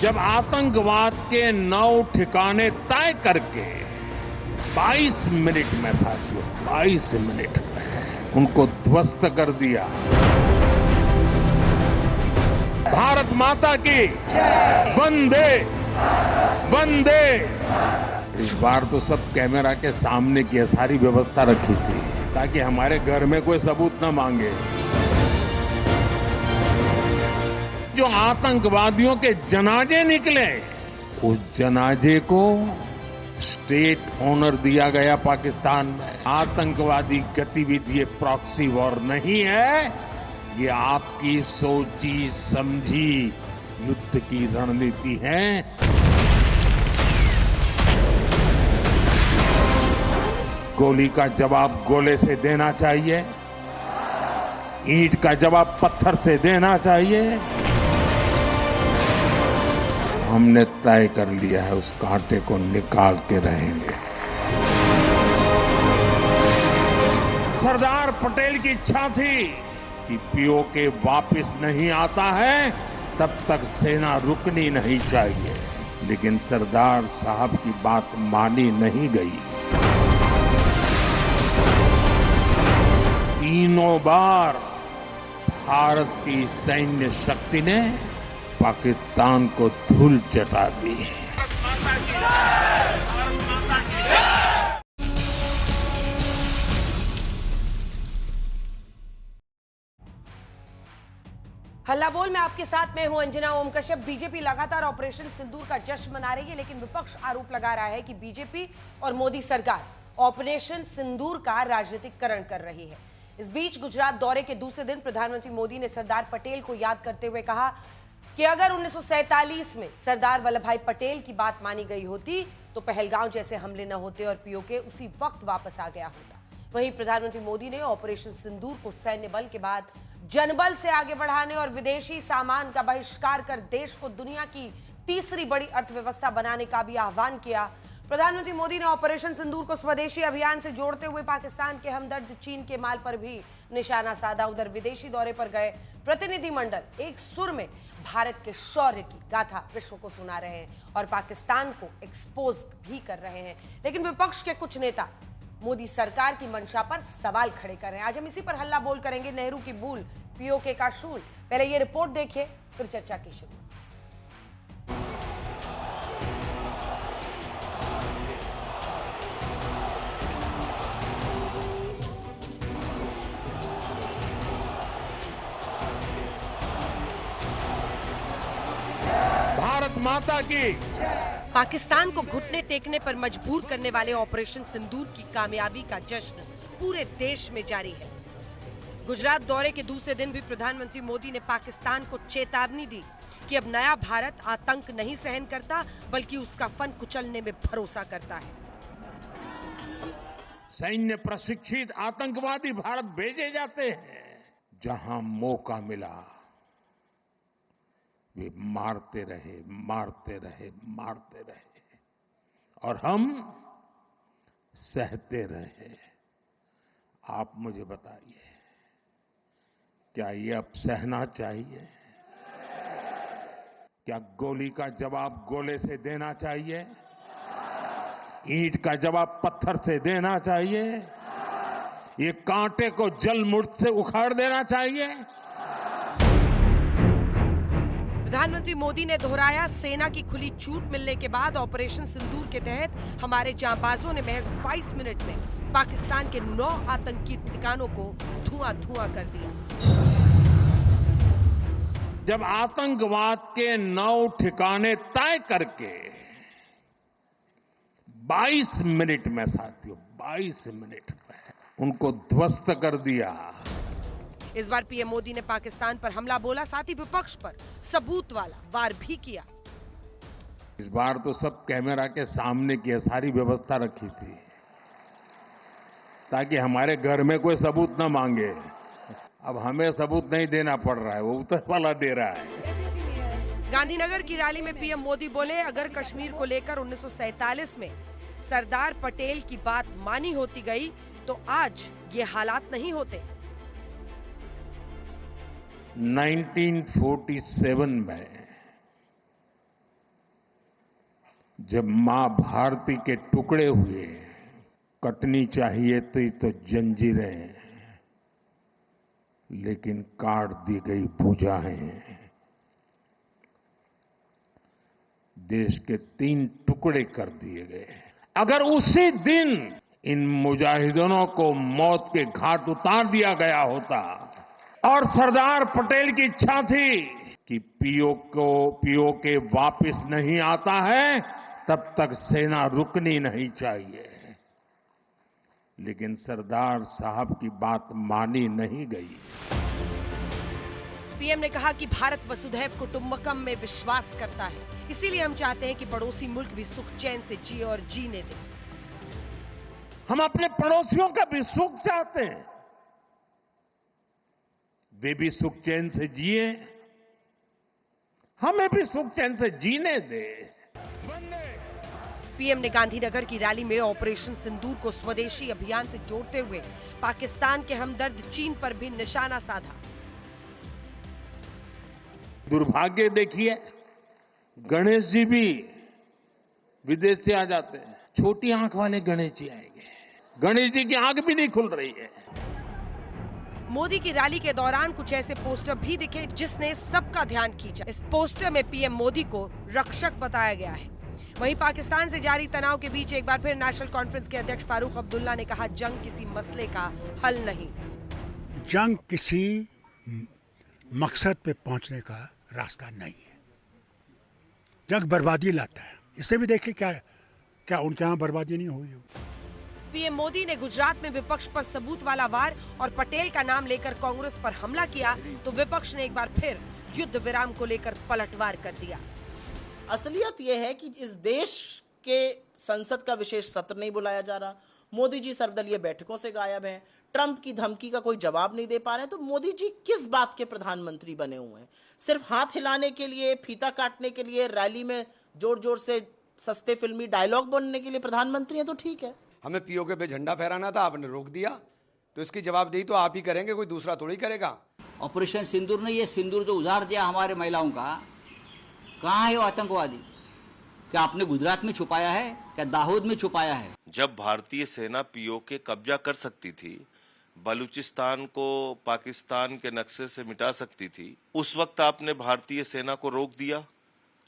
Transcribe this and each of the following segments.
जब आतंकवाद के 9 ठिकाने तय करके 22 मिनट में साथियों 22 मिनट में उनको ध्वस्त कर दिया। भारत माता की वंदे वंदे। इस बार तो सब कैमरा के सामने की सारी व्यवस्था रखी थी ताकि हमारे घर में कोई सबूत न मांगे। जो आतंकवादियों के जनाजे निकले उस जनाजे को स्टेट ऑनर दिया गया पाकिस्तान में। आतंकवादी गतिविधि ये प्रॉक्सी वॉर नहीं है, ये आपकी सोची समझी युद्ध की रणनीति है। गोली का जवाब गोले से देना चाहिए, ईंट का जवाब पत्थर से देना चाहिए। हमने तय कर लिया है उस कांटे को निकाल के रहेंगे। सरदार पटेल की इच्छा थी कि पीओके वापस नहीं आता है तब तक सेना रुकनी नहीं चाहिए, लेकिन सरदार साहब की बात मानी नहीं गई। तीनों बार भारत की सैन्य शक्ति ने पाकिस्तान को धूल चटा दी। हल्ला बोल में आपके साथ मैं हूं अंजना ओम कश्यप। बीजेपी लगातार ऑपरेशन सिंदूर का जश्न मना रही है, लेकिन विपक्ष आरोप लगा रहा है कि बीजेपी और मोदी सरकार ऑपरेशन सिंदूर का राजनीतिकरण कर रही है। इस बीच गुजरात दौरे के दूसरे दिन प्रधानमंत्री मोदी ने सरदार पटेल को याद करते हुए कहा कि अगर 1947 में सरदार वल्लभ भाई पटेल की बात मानी गई होती तो पहलगांव जैसे हमले न होते और पीओके उसी वक्त वापस आ गया होता। वहीं प्रधानमंत्री मोदी ने ऑपरेशन सिंदूर को सैन्य बल के बाद जनबल से आगे बढ़ाने और विदेशी सामान का बहिष्कार कर देश को दुनिया की तीसरी बड़ी अर्थव्यवस्था बनाने का भी आह्वान किया। प्रधानमंत्री मोदी ने ऑपरेशन सिंदूर को स्वदेशी अभियान से जोड़ते हुए पाकिस्तान के हमदर्द चीन के माल पर भी निशाना साधा। उधर विदेशी दौरे पर गए प्रतिनिधिमंडल एक सुर में भारत के शौर्य की गाथा विश्व को सुना रहे हैं और पाकिस्तान को एक्सपोज भी कर रहे हैं, लेकिन विपक्ष के कुछ नेता मोदी सरकार की मंशा पर सवाल खड़े कर रहे हैं। आज हम इसी पर हल्ला बोल करेंगे। नेहरू की भूल, पीओके का शूल। पहले ये रिपोर्ट देखिए, फिर चर्चा की शुरू। भारत माता की। पाकिस्तान को घुटने टेकने पर मजबूर करने वाले ऑपरेशन सिंदूर की कामयाबी का जश्न पूरे देश में जारी है। गुजरात दौरे के दूसरे दिन भी प्रधानमंत्री मोदी ने पाकिस्तान को चेतावनी दी कि अब नया भारत आतंक नहीं सहन करता बल्कि उसका फन कुचलने में भरोसा करता है। सैन्य प्रशिक्षित आतंकवादी भारत भेजे जाते हैं, जहां मौका मिला वे मारते रहे मारते रहे मारते रहे और हम सहते रहे। आप मुझे बताइए, क्या ये अब सहना चाहिए? क्या गोली का जवाब गोले से देना चाहिए, ईंट का जवाब पत्थर से देना चाहिए, ये कांटे को जल मुर्द से उखाड़ देना चाहिए? प्रधानमंत्री मोदी ने दोहराया, सेना की खुली छूट मिलने के बाद ऑपरेशन सिंदूर के तहत हमारे जांबाजों ने महज 22 मिनट में पाकिस्तान के 9 आतंकी ठिकानों को धुआं-धुआं कर दिया। जब आतंकवाद के 9 ठिकाने तय करके 22 मिनट में साथियों 22 मिनट में उनको ध्वस्त कर दिया। इस बार पीएम मोदी ने पाकिस्तान पर हमला बोला, साथ ही विपक्ष पर सबूत वाला वार भी किया। इस बार तो सब कैमरा के सामने की सारी व्यवस्था रखी थी ताकि हमारे घर में कोई सबूत न मांगे। अब हमें सबूत नहीं देना पड़ रहा है, वो ऊपर वाला दे रहा है। गांधीनगर की रैली में पीएम मोदी बोले, अगर कश्मीर को लेकर 1947 में सरदार पटेल की बात मानी होती गई तो आज ये हालात नहीं होते। 1947 में जब मां भारती के टुकड़े हुए, कटनी चाहिए थी तो जंजीरें, लेकिन काट दी गई भुजाएं। देश के 3 टुकड़े कर दिए गए। अगर उसी दिन इन मुजाहिदीनों को मौत के घाट उतार दिया गया होता, और सरदार पटेल की इच्छा थी कि पीओके वापस नहीं आता है, तब तक सेना रुकनी नहीं चाहिए। लेकिन सरदार साहब की बात मानी नहीं गई। पीएम ने कहा कि भारत वसुधैव कुटुंबकम में विश्वास करता है, इसीलिए हम चाहते हैं कि पड़ोसी मुल्क भी सुख चैन से जिए और जीने दें। हम अपने पड़ोसियों का भी सुख चाहते हैं, वे भी सुख चैन से जिए, हमें भी सुख चैन से जीने दे। पीएम ने गांधीनगर की रैली में ऑपरेशन सिंदूर को स्वदेशी अभियान से जोड़ते हुए पाकिस्तान के हमदर्द चीन पर भी निशाना साधा। दुर्भाग्य देखिए, गणेश जी भी विदेश से आ जाते हैं। छोटी आंख वाले गणेश जी आएंगे, गणेश जी की आंख भी नहीं खुल रही है। मोदी की रैली के दौरान कुछ ऐसे पोस्टर भी दिखे जिसने सबका ध्यान खींचा। इस पोस्टर में पीएम मोदी को रक्षक बताया गया है। वहीं पाकिस्तान से जारी तनाव के बीच एक बार फिर नेशनल कॉन्फ्रेंस के अध्यक्ष फारूक अब्दुल्ला ने कहा, जंग किसी मसले का हल नहीं। जंग किसी मकसद पे पहुंचने का रास्ता नहीं है। जंग बर्बादी लाता है। इससे भी देखिए क्या उनके यहाँ बर्बादी नहीं हुई। पीएम मोदी ने गुजरात में विपक्ष पर सबूत वाला वार और पटेल का नाम लेकर कांग्रेस पर हमला किया, तो विपक्ष ने एक बार फिर युद्ध विराम को लेकर पलटवार कर दिया। असलियत यह है कि इस देश के संसद का विशेष सत्र नहीं बुलाया जा रहा। मोदी जी सर्वदलीय बैठकों से गायब हैं। ट्रंप की धमकी का कोई जवाब नहीं दे पा रहे हैं। तो मोदी जी किस बात के प्रधानमंत्री बने हुए हैं? सिर्फ हाथ हिलाने के लिए, फीता काटने के लिए, रैली में जोर जोर से सस्ते फिल्मी डायलॉग बोलने के लिए प्रधानमंत्री हैं तो ठीक है। हमें पीओके पे झंडा फहराना था, आपने रोक दिया, तो इसकी जवाबदेही तो आप ही करेंगे, कोई दूसरा थोड़ी करेगा। ऑपरेशन सिंदूर ने ये सिंदूर जो उजाड़ दिया हमारे महिलाओं का, कहाँ है वो आतंकवादी? क्या आपने गुजरात में छुपाया है? क्या दाहोद में छुपाया है? जब भारतीय सेना पीओके कब्जा कर सकती थी, बलूचिस्तान को पाकिस्तान के नक्शे से मिटा सकती थी, उस वक्त आपने भारतीय सेना को रोक दिया,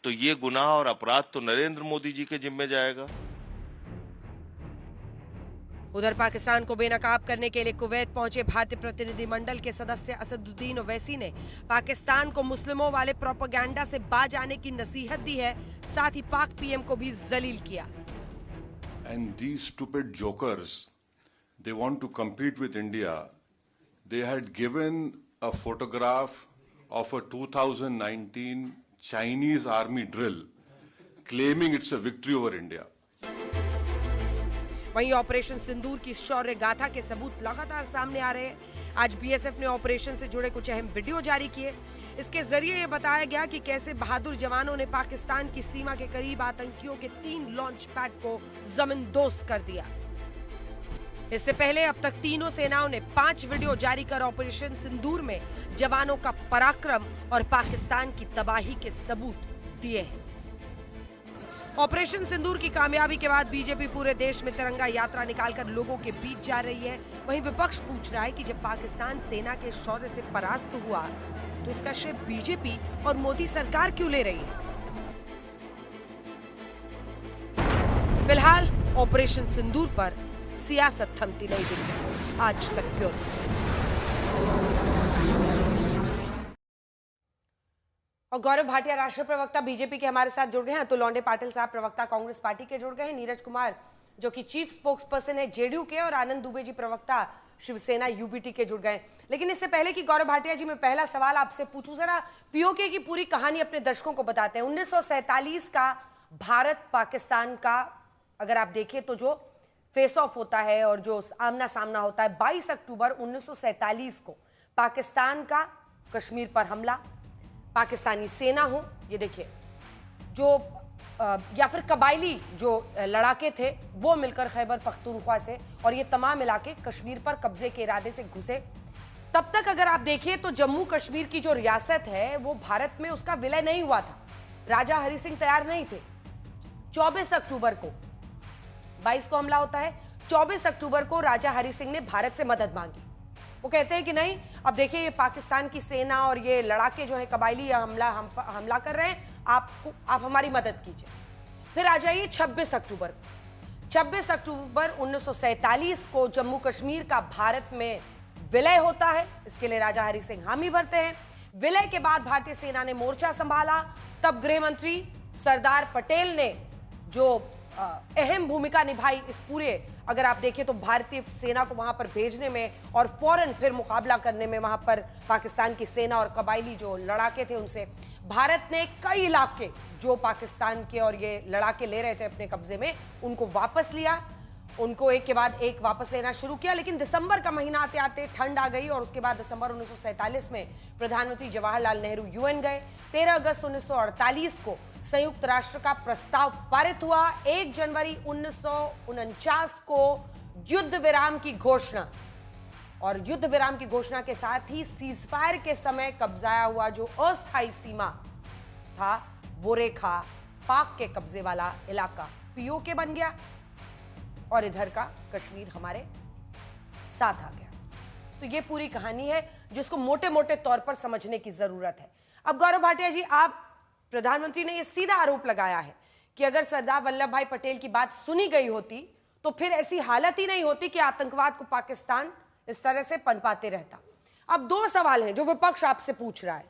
तो ये गुनाह और अपराध तो नरेंद्र मोदी जी के जिम्मे जाएगा। उधर पाकिस्तान को बेनकाब करने के लिए कुवैत पहुंचे भारतीय प्रतिनिधिमंडल के सदस्य असदुद्दीन ओवैसी ने पाकिस्तान को मुस्लिमों वाले प्रोपेगेंडा से बाज आने की नसीहत दी है, साथ ही पाक पीएम को भी जलील किया। And these stupid jokers, they want to compete with India. They had given a photograph of a 2019 Chinese army drill, claiming it's a victory over India. वहीं ऑपरेशन सिंदूर की शौर्य गाथा के सबूत लगातार सामने आ रहे हैं। आज बीएसएफ ने ऑपरेशन से जुड़े कुछ अहम वीडियो जारी किए। इसके जरिए ये बताया गया कि कैसे बहादुर जवानों ने पाकिस्तान की सीमा के करीब आतंकियों के 3 लॉन्च पैड को जमींदोज कर दिया। इससे पहले अब तक तीनों सेनाओं ने 5 वीडियो जारी कर ऑपरेशन सिंदूर में जवानों का पराक्रम और पाकिस्तान की तबाही के सबूत दिए हैं। ऑपरेशन सिंदूर की कामयाबी के बाद बीजेपी पूरे देश में तिरंगा यात्रा निकालकर लोगों के बीच जा रही है। वहीं विपक्ष पूछ रहा है कि जब पाकिस्तान सेना के शौर्य से परास्त हुआ तो इसका श्रेय बीजेपी और मोदी सरकार क्यों ले रही है? फिलहाल ऑपरेशन सिंदूर पर सियासत थमती नहीं दिखी। आज तक ब्यूरो। और गौरव भाटिया राष्ट्रीय प्रवक्ता बीजेपी के हमारे साथ जुड़ गए हैं। अतुल लौंडे पाटिल साहब प्रवक्ता कांग्रेस पार्टी के जुड़ गए हैं। नीरज कुमार जो कि चीफ स्पोक्स पर्सन है जेडीयू के, और आनंद दुबे जी प्रवक्ता शिवसेना यूबीटी के जुड़ गए। लेकिन इससे पहले कि गौरव भाटिया जी मैं पहला सवाल आपसे पूछूं, जरा पीओके की पूरी कहानी अपने दर्शकों को बताते हैं। 1947 का भारत पाकिस्तान का अगर आप देखें तो जो फेस ऑफ होता है और जो आमना सामना होता है, 22 अक्टूबर 1947 को पाकिस्तान का कश्मीर पर हमला, पाकिस्तानी सेना हो, ये देखिए जो या फिर कबायली जो लड़ाके थे वो मिलकर खैबर पख्तूनख्वा से और ये तमाम इलाके कश्मीर पर कब्जे के इरादे से घुसे। तब तक अगर आप देखिए तो जम्मू कश्मीर की जो रियासत है वो भारत में उसका विलय नहीं हुआ था। राजा हरि सिंह तैयार नहीं थे। 24 अक्टूबर को 22 को हमला होता है, 24 अक्टूबर को राजा हरि सिंह ने भारत से मदद मांगी। वो कहते हैं कि नहीं, अब देखिए ये पाकिस्तान की सेना और ये लड़ाके जो है कबायली हमला कर रहे हैं, आप हमारी मदद कीजिए। फिर आ जाइए 26 अक्टूबर। 26 अक्टूबर 1947 को जम्मू कश्मीर का भारत में विलय होता है। इसके लिए राजा हरि सिंह हामी भरते हैं। विलय के बाद भारतीय सेना ने मोर्चा संभाला। तब गृह मंत्री सरदार पटेल ने जो अहम भूमिका निभाई इस पूरे, अगर आप देखें तो भारतीय सेना को वहां पर भेजने में और फौरन फिर मुकाबला करने में, वहां पर पाकिस्तान की सेना और कबायली जो लड़ाके थे उनसे भारत ने कई इलाके जो पाकिस्तान के और ये लड़ाके ले रहे थे अपने कब्जे में, उनको वापस लिया। उनको एक के बाद एक वापस लेना शुरू किया। लेकिन दिसंबर का महीना आते आते ठंड आ गई और उसके बाद दिसंबर 1947 में प्रधानमंत्री जवाहरलाल नेहरू यूएन गए। 13 अगस्त 1948 को संयुक्त राष्ट्र का प्रस्ताव पारित हुआ। 1 जनवरी 1949 को युद्ध विराम की घोषणा, और युद्ध विराम की घोषणा के साथ ही सीजफायर के समय कब्जाया हुआ जो अस्थायी सीमा था, वो रेखा पाक के कब्जे वाला इलाका पीओके बन गया और इधर का कश्मीर हमारे साथ आ गया। तो ये पूरी कहानी है जिसको मोटे मोटे तौर पर समझने की जरूरत है। अब गौरव भाटिया जी, आप प्रधानमंत्री ने यह सीधा आरोप लगाया है कि अगर सरदार वल्लभ भाई पटेल की बात सुनी गई होती तो फिर ऐसी हालत ही नहीं होती कि आतंकवाद को पाकिस्तान इस तरह से पनपाते रहता। अब 2 सवाल हैं जो विपक्ष आपसे पूछ रहा है।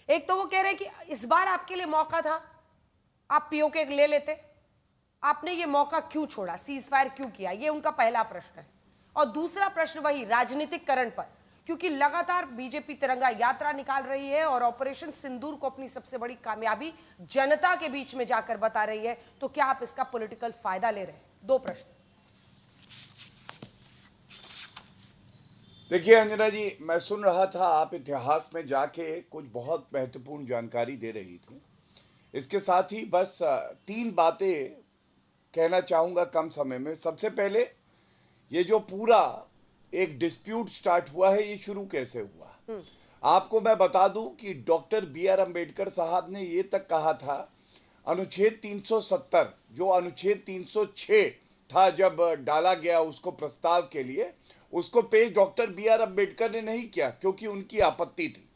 एक तो वो कह रहे हैं कि इस बार आपके लिए मौका था, आप पीओके ले लेते, आपने ये मौका क्यों छोड़ा, सीज फायर क्यों किया, ये उनका पहला प्रश्न है। और दूसरा प्रश्न वही राजनीतिकरण पर, क्योंकि लगातार बीजेपी तिरंगा यात्रा निकाल रही है और ऑपरेशन सिंदूर को अपनी सबसे बड़ी कामयाबी जनता के बीच में जाकर बता रही है, तो क्या आप इसका पॉलिटिकल फायदा ले रहे हैं? 2 प्रश्न। देखिए अंजना जी, मैं सुन रहा था आप इतिहास में जाके कुछ बहुत महत्वपूर्ण जानकारी दे रही थी। इसके साथ ही बस 3 बातें कहना चाहूँगा कम समय में। सबसे पहले, ये जो पूरा एक डिस्प्यूट स्टार्ट हुआ है, ये शुरू कैसे हुआ? आपको मैं बता दूं कि डॉक्टर BR अम्बेडकर साहब ने ये तक कहा था, अनुच्छेद 370 जो अनुच्छेद 306 था जब डाला गया उसको प्रस्ताव के लिए, उसको पेश डॉक्टर BR अम्बेडकर ने नहीं किया क्योंकि उनकी आपत्ति थी।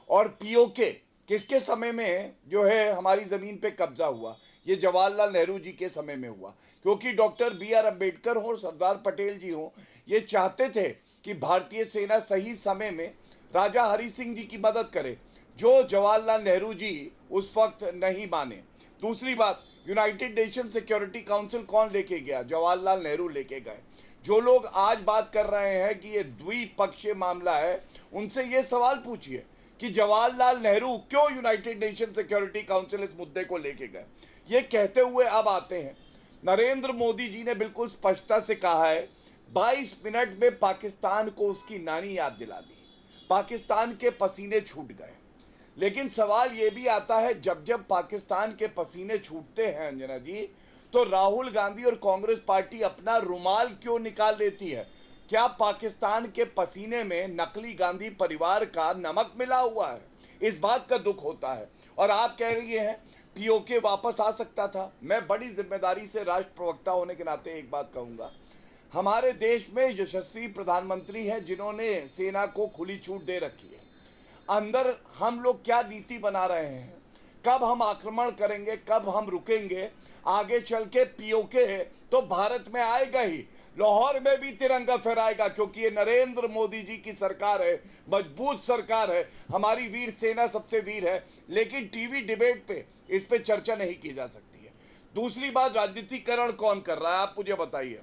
और पीओके किसके समय में जो है हमारी जमीन पे कब्जा हुआ? ये जवाहरलाल नेहरू जी के समय में हुआ, क्योंकि डॉक्टर BR अम्बेडकर हो, सरदार पटेल जी हो, ये चाहते थे कि भारतीय सेना सही समय में राजा हरि सिंह जी की मदद करे, जो जवाहरलाल नेहरू जी उस वक्त नहीं माने। दूसरी बात, यूनाइटेड नेशन सिक्योरिटी काउंसिल कौन लेके गया? जवाहरलाल नेहरू लेके गए। जो लोग आज बात कर रहे हैं कि ये द्विपक्षीय मामला है, उनसे ये सवाल पूछिए कि जवाहरलाल नेहरू क्यों यूनाइटेड नेशन सिक्योरिटी काउंसिल इस मुद्दे को लेके गए। ये कहते हुए अब आते हैं, नरेंद्र मोदी जी ने बिल्कुल स्पष्टता से कहा है, 22 मिनट में पाकिस्तान को उसकी नानी याद दिला दी, पाकिस्तान के पसीने छूट गए। लेकिन सवाल ये भी आता है, जब जब पाकिस्तान के पसीने छूटते हैं अंजना जी, तो राहुल गांधी और कांग्रेस पार्टी अपना रुमाल क्यों निकाल लेती है? क्या पाकिस्तान के पसीने में नकली गांधी परिवार का नमक मिला हुआ है? इस बात का दुख होता है। और आप कह रही हैं पीओके वापस आ सकता था। मैं बड़ी जिम्मेदारी से राष्ट्र प्रवक्ता होने के नाते एक बात कहूंगा, हमारे देश में यशस्वी प्रधानमंत्री हैं जिन्होंने सेना को खुली छूट दे रखी है। अंदर हम लोग क्या नीति बना रहे हैं, कब हम आक्रमण करेंगे, कब हम रुकेंगे, आगे चल के पीओके तो भारत में आएगा ही, लाहौर में भी तिरंगा फहराएगा, क्योंकि ये नरेंद्र मोदी जी की सरकार है, मजबूत सरकार है, हमारी वीर सेना सबसे वीर है। लेकिन टीवी डिबेट पे इस पे चर्चा नहीं की जा सकती है। दूसरी बात, राजनीतिकरण कौन कर रहा है, आप मुझे बताइए।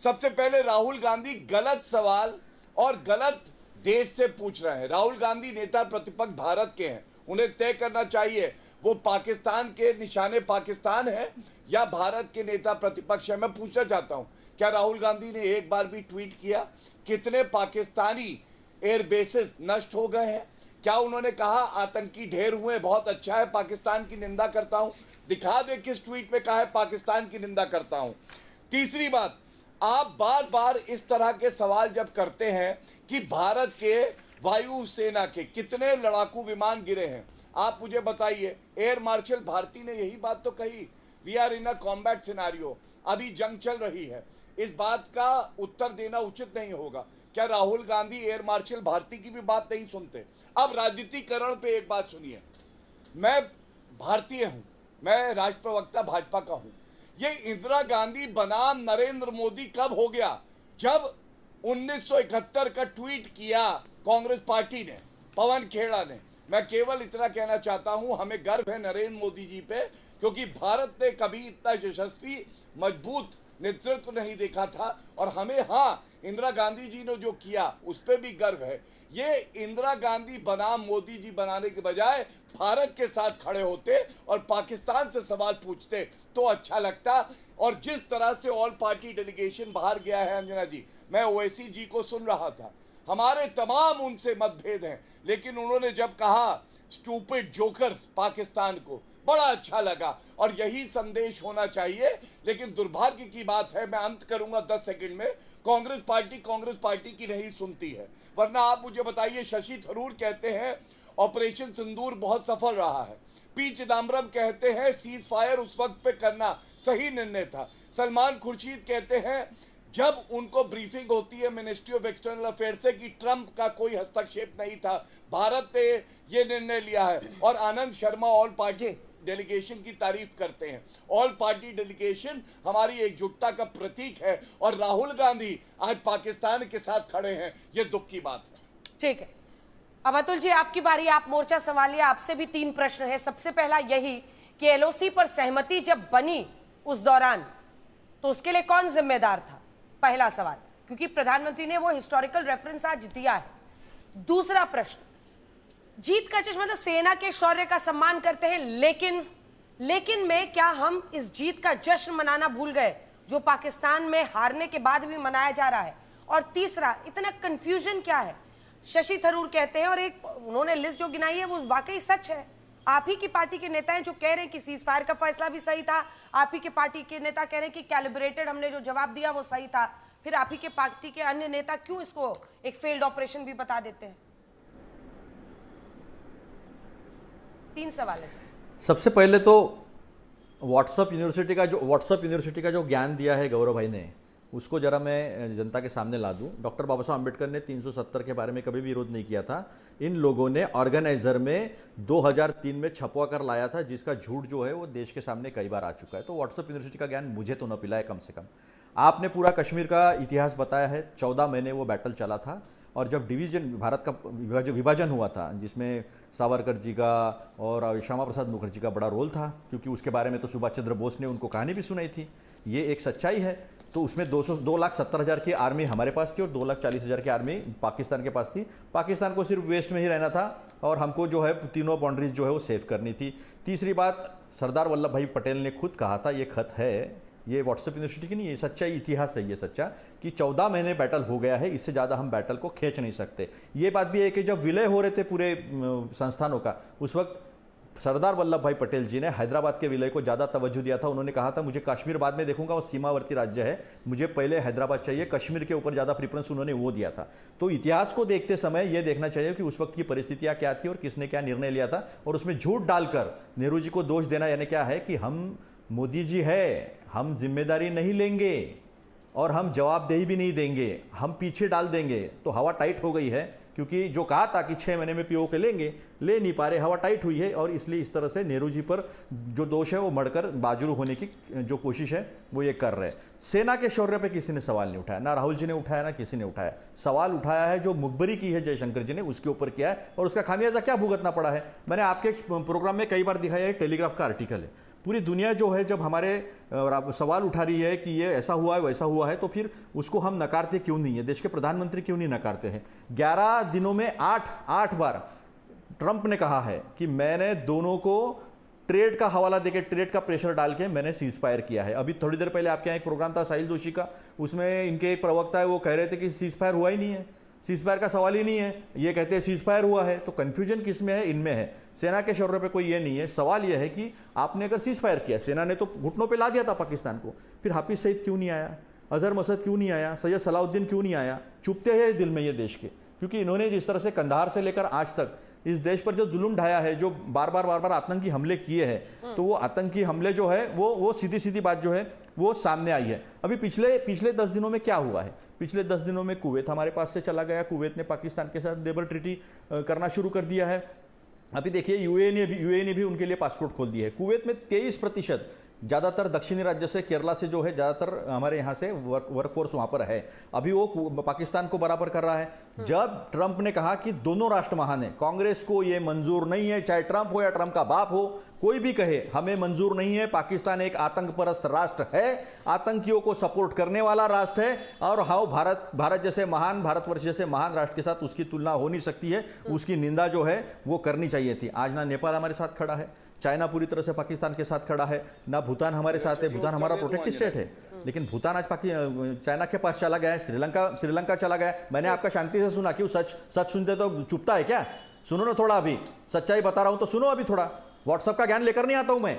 सबसे पहले राहुल गांधी गलत सवाल और गलत देश से पूछ रहे हैं। राहुल गांधी नेता प्रतिपक्ष भारत के हैं, उन्हें तय करना चाहिए वो पाकिस्तान के निशाने पाकिस्तान है या भारत के नेता प्रतिपक्ष है। मैं पूछना चाहता हूं, क्या राहुल गांधी ने एक बार भी ट्वीट किया कितने पाकिस्तानी एयरबेसेस नष्ट हो गए हैं? क्या उन्होंने कहा आतंकी ढेर हुए, बहुत अच्छा है, पाकिस्तान की निंदा करता हूं? दिखा दे किस ट्वीट में कहा है पाकिस्तान की निंदा करता हूं। तीसरी बात, आप बार बार इस तरह के सवाल जब करते हैं कि भारत के वायु सेना के कितने लड़ाकू विमान गिरे हैं, आप मुझे बताइए। एयर मार्शल भारती ने यही बात तो कही, we are in a combat scenario, अभी जंग चल रही है। इस बात का उत्तर देना उचित नहीं होगा। क्या राहुल गांधी एयर मार्शल भारती की भी बात नहीं सुनते? अब राजनीतिकरण पे एक बात सुनिए, मैं भारतीय हूं, मैं राष्ट्र प्रवक्ता भाजपा का हूं। ये इंदिरा गांधी बनाम नरेंद्र मोदी कब हो गया? जब 1971 का ट्वीट किया कांग्रेस पार्टी ने, पवन खेड़ा ने। मैं केवल इतना कहना चाहता हूं, हमें गर्व है नरेंद्र मोदी जी पे, क्योंकि भारत ने कभी इतना यशस्वी मजबूत नेतृत्व नहीं देखा था। और हमें हाँ, इंदिरा गांधी जी ने जो किया उस पर भी गर्व है। ये इंदिरा गांधी बनाम मोदी जी बनाने के बजाय भारत के साथ खड़े होते और पाकिस्तान से सवाल पूछते तो अच्छा लगता। और जिस तरह से ऑल पार्टी डेलीगेशन बाहर गया है, अंजना जी, मैं ओवैसी जी को सुन रहा था, हमारे तमाम उनसे मतभेद हैं, लेकिन उन्होंने जब कहा स्टूपिड जोकर्स पाकिस्तान को, बड़ा अच्छा लगा। और यही संदेश होना चाहिए। लेकिन दुर्भाग्य की बात है, मैं अंत करूंगा 10 सेकंड में, कांग्रेस पार्टी की नहीं सुनती है। वरना आप मुझे बताइए, शशि थरूर कहते हैं ऑपरेशन सिंदूर बहुत सफल रहा है, पी चिदम्बरम कहते हैं सीज फायर उस वक्त पे करना सही निर्णय था, सलमान खुर्शीद कहते हैं जब उनको ब्रीफिंग होती है मिनिस्ट्री ऑफ एक्सटर्नल अफेयर्स से कि ट्रंप का कोई हस्तक्षेप नहीं था, भारत ने ये निर्णय लिया है। और Anand Sharma all party delegation की तारीफ करते हैं। ऑल पार्टी डेलीगेशन हमारी एकजुटता का प्रतीक है और राहुल गांधी आज पाकिस्तान के साथ खड़े हैं, ये दुख की बात है। ठीक है, अब अतुल जी आपकी बारी, आप मोर्चा संभालिए। आपसे भी 3 प्रश्न है। सबसे पहला यही कि एलओसी पर सहमति जब बनी उस दौरान तो उसके लिए कौन जिम्मेदार था? पहला सवाल, क्योंकि प्रधानमंत्री ने वो हिस्टोरिकल रेफरेंस आज दिया है। दूसरा प्रश्न, जीत का जश्न मतलब सेना के शौर्य का सम्मान करते हैं, लेकिन में क्या हम इस जीत का जश्न मनाना भूल गए जो पाकिस्तान में हारने के बाद भी मनाया जा रहा है? और तीसरा, इतना कंफ्यूजन क्या है? शशि थरूर कहते हैं, और एक उन्होंने लिस्ट जो गिनाई है वो वाकई सच है, आप ही की पार्टी के नेता हैं जो कह रहे हैं कि सीज फायर का फैसला भी सही था, आप ही के पार्टी के नेता कह रहे हैं कि कैलिब्रेटेड हमने जो जवाब दिया वो सही था, फिर आप ही के पार्टी के अन्य नेता क्यों इसको एक फेल्ड ऑपरेशन भी बता देते हैं? 3 सवाल है सर। सबसे पहले तो व्हाट्सएप यूनिवर्सिटी का जो ज्ञान दिया है गौरव भाई ने, उसको जरा मैं जनता के सामने ला दूं। डॉक्टर बाबा साहब अम्बेडकर ने 370 के बारे में कभी भी विरोध नहीं किया था। इन लोगों ने ऑर्गेनाइजर में 2003 में छपवा कर लाया था, जिसका झूठ जो है वो देश के सामने कई बार आ चुका है। तो व्हाट्सएप यूनिवर्सिटी का ज्ञान मुझे तो न पिलाए कम से कम। आपने पूरा कश्मीर का इतिहास बताया है, 14 महीने वो बैटल चला था। और जब भारत का विभाजन हुआ था, जिसमें सावरकर जी का और श्यामा प्रसाद मुखर्जी का बड़ा रोल था, क्योंकि उसके बारे में तो सुभाष चंद्र बोस ने उनको कहानी भी सुनाई थी, ये एक सच्चाई है। तो उसमें 2,70,000 की आर्मी हमारे पास थी और 2,40,000 की आर्मी पाकिस्तान के पास थी। पाकिस्तान को सिर्फ वेस्ट में ही रहना था और हमको जो है तीनों बाउंड्रीज जो है वो सेव करनी थी। तीसरी बात, सरदार वल्लभ भाई पटेल ने खुद कहा था, ये खत है, ये व्हाट्सएप यूनिवर्सिटी की नहीं है, सच्चाई इतिहास है ये सच्चा, कि 14 महीने बैटल हो गया है, इससे ज़्यादा हम बैटल को खींच नहीं सकते। ये बात भी है कि जब विलय हो रहे थे पूरे संस्थानों का, उस वक्त सरदार वल्लभ भाई पटेल जी ने हैदराबाद के विलय को ज़्यादा तवज्जो दिया था। उन्होंने कहा था मुझे कश्मीर बाद में देखूंगा, वो सीमावर्ती राज्य है, मुझे पहले हैदराबाद चाहिए, कश्मीर के ऊपर ज़्यादा प्रेफरेंस उन्होंने वो दिया था। तो इतिहास को देखते समय ये देखना चाहिए कि उस वक्त की परिस्थितियाँ क्या थी और किसने क्या निर्णय लिया था। और उसमें झूठ डालकर नेहरू जी को दोष देना यानी क्या है कि हम मोदी जी है, हम जिम्मेदारी नहीं लेंगे और हम जवाबदेही भी नहीं देंगे, हम पीछे डाल देंगे। तो हवा टाइट हो गई है, क्योंकि जो कहा था कि 6 महीने में पीओ के लेंगे, ले नहीं पा रहे, हवा टाइट हुई है। और इसलिए इस तरह से नेहरू जी पर जो दोष है वो मढ़कर बाजुरू होने की जो कोशिश है वो ये कर रहे हैं। सेना के शौर्य पे किसी ने सवाल नहीं उठाया, ना राहुल जी ने उठाया ना किसी ने उठाया। सवाल उठाया है जो मुखबरी की है जयशंकर जी ने, उसके ऊपर किया है और उसका खामियाजा क्या भुगतना पड़ा है। मैंने आपके प्रोग्राम में कई बार दिखाया है, टेलीग्राफ का आर्टिकल है। पूरी दुनिया जो है जब हमारे सवाल उठा रही है कि ये ऐसा हुआ है वैसा हुआ है, तो फिर उसको हम नकारते क्यों नहीं है? देश के प्रधानमंत्री क्यों नहीं नकारते हैं? 11 दिनों में 8 बार ट्रंप ने कहा है कि मैंने दोनों को ट्रेड का हवाला देके, ट्रेड का प्रेशर डाल के मैंने सीज फायर किया है। अभी थोड़ी देर पहले आपके यहाँ एक प्रोग्राम था साहिल जोशी का, उसमें इनके एक प्रवक्ता है वो कह रहे थे कि सीज फायर हुआ ही नहीं है, सीज फायर का सवाल ही नहीं है, ये कहते हैं सीज फायर हुआ है। तो कंफ्यूजन किस में है? इनमें है। सेना के शौर्य पे कोई ये नहीं है। सवाल ये है कि आपने अगर सीज फायर किया, सेना ने तो घुटनों पे ला दिया था पाकिस्तान को, फिर हाफिज सईद क्यों नहीं आया, अजहर मसद क्यों नहीं आया, सैयद सलाउद्दीन क्यों नहीं आया? चुपते हैं दिल में ये देश के, क्योंकि इन्होंने जिस तरह से कंधार से लेकर आज तक इस देश पर जो जुल्म ढाया है, जो बार बार आतंकी हमले किए हैं, तो वो आतंकी हमले जो है वो सीधी बात जो है वो सामने आई है। अभी पिछले 10 दिनों में क्या हुआ है? पिछले 10 दिनों में कुवैत हमारे पास से चला गया, कुवैत ने पाकिस्तान के साथ लेबर ट्रीटी करना शुरू कर दिया है। अभी देखिए यूएई ने भी उनके लिए पासपोर्ट खोल दिए है। कुवैत में 23%, ज़्यादातर दक्षिणी राज्य से, केरला से जो है ज़्यादातर हमारे यहाँ से वर्कफोर्स वहाँ पर है। अभी वो पाकिस्तान को बराबर कर रहा है। जब ट्रंप ने कहा कि दोनों राष्ट्र महान है, कांग्रेस को ये मंजूर नहीं है, चाहे ट्रंप हो या ट्रंप का बाप हो, कोई भी कहे हमें मंजूर नहीं है, पाकिस्तान एक आतंक परस्त राष्ट्र है, आतंकियों को सपोर्ट करने वाला राष्ट्र है, और हाँ भारत जैसे महान, भारतवर्ष जैसे महान राष्ट्र के साथ उसकी तुलना हो नहीं सकती है, उसकी निंदा जो है वो करनी चाहिए थी। आज ना नेपाल हमारे साथ खड़ा है, चाइना पूरी तरह से पाकिस्तान के साथ खड़ा है, ना भूटान हमारे साथ है, भूटान हमारा प्रोटेक्टेड स्टेट है, लेकिन भूटान आज चाइना के पास चला गया है, श्रीलंका चला गया है। मैंने आपका शांति से सुना, क्यों सच सुनते तो चुपता है क्या? सुनो ना थोड़ा, अभी सच्चाई बता रहा हूं तो सुनो अभी थोड़ा। व्हाट्सएप का ज्ञान लेकर नहीं आता हूं मैं,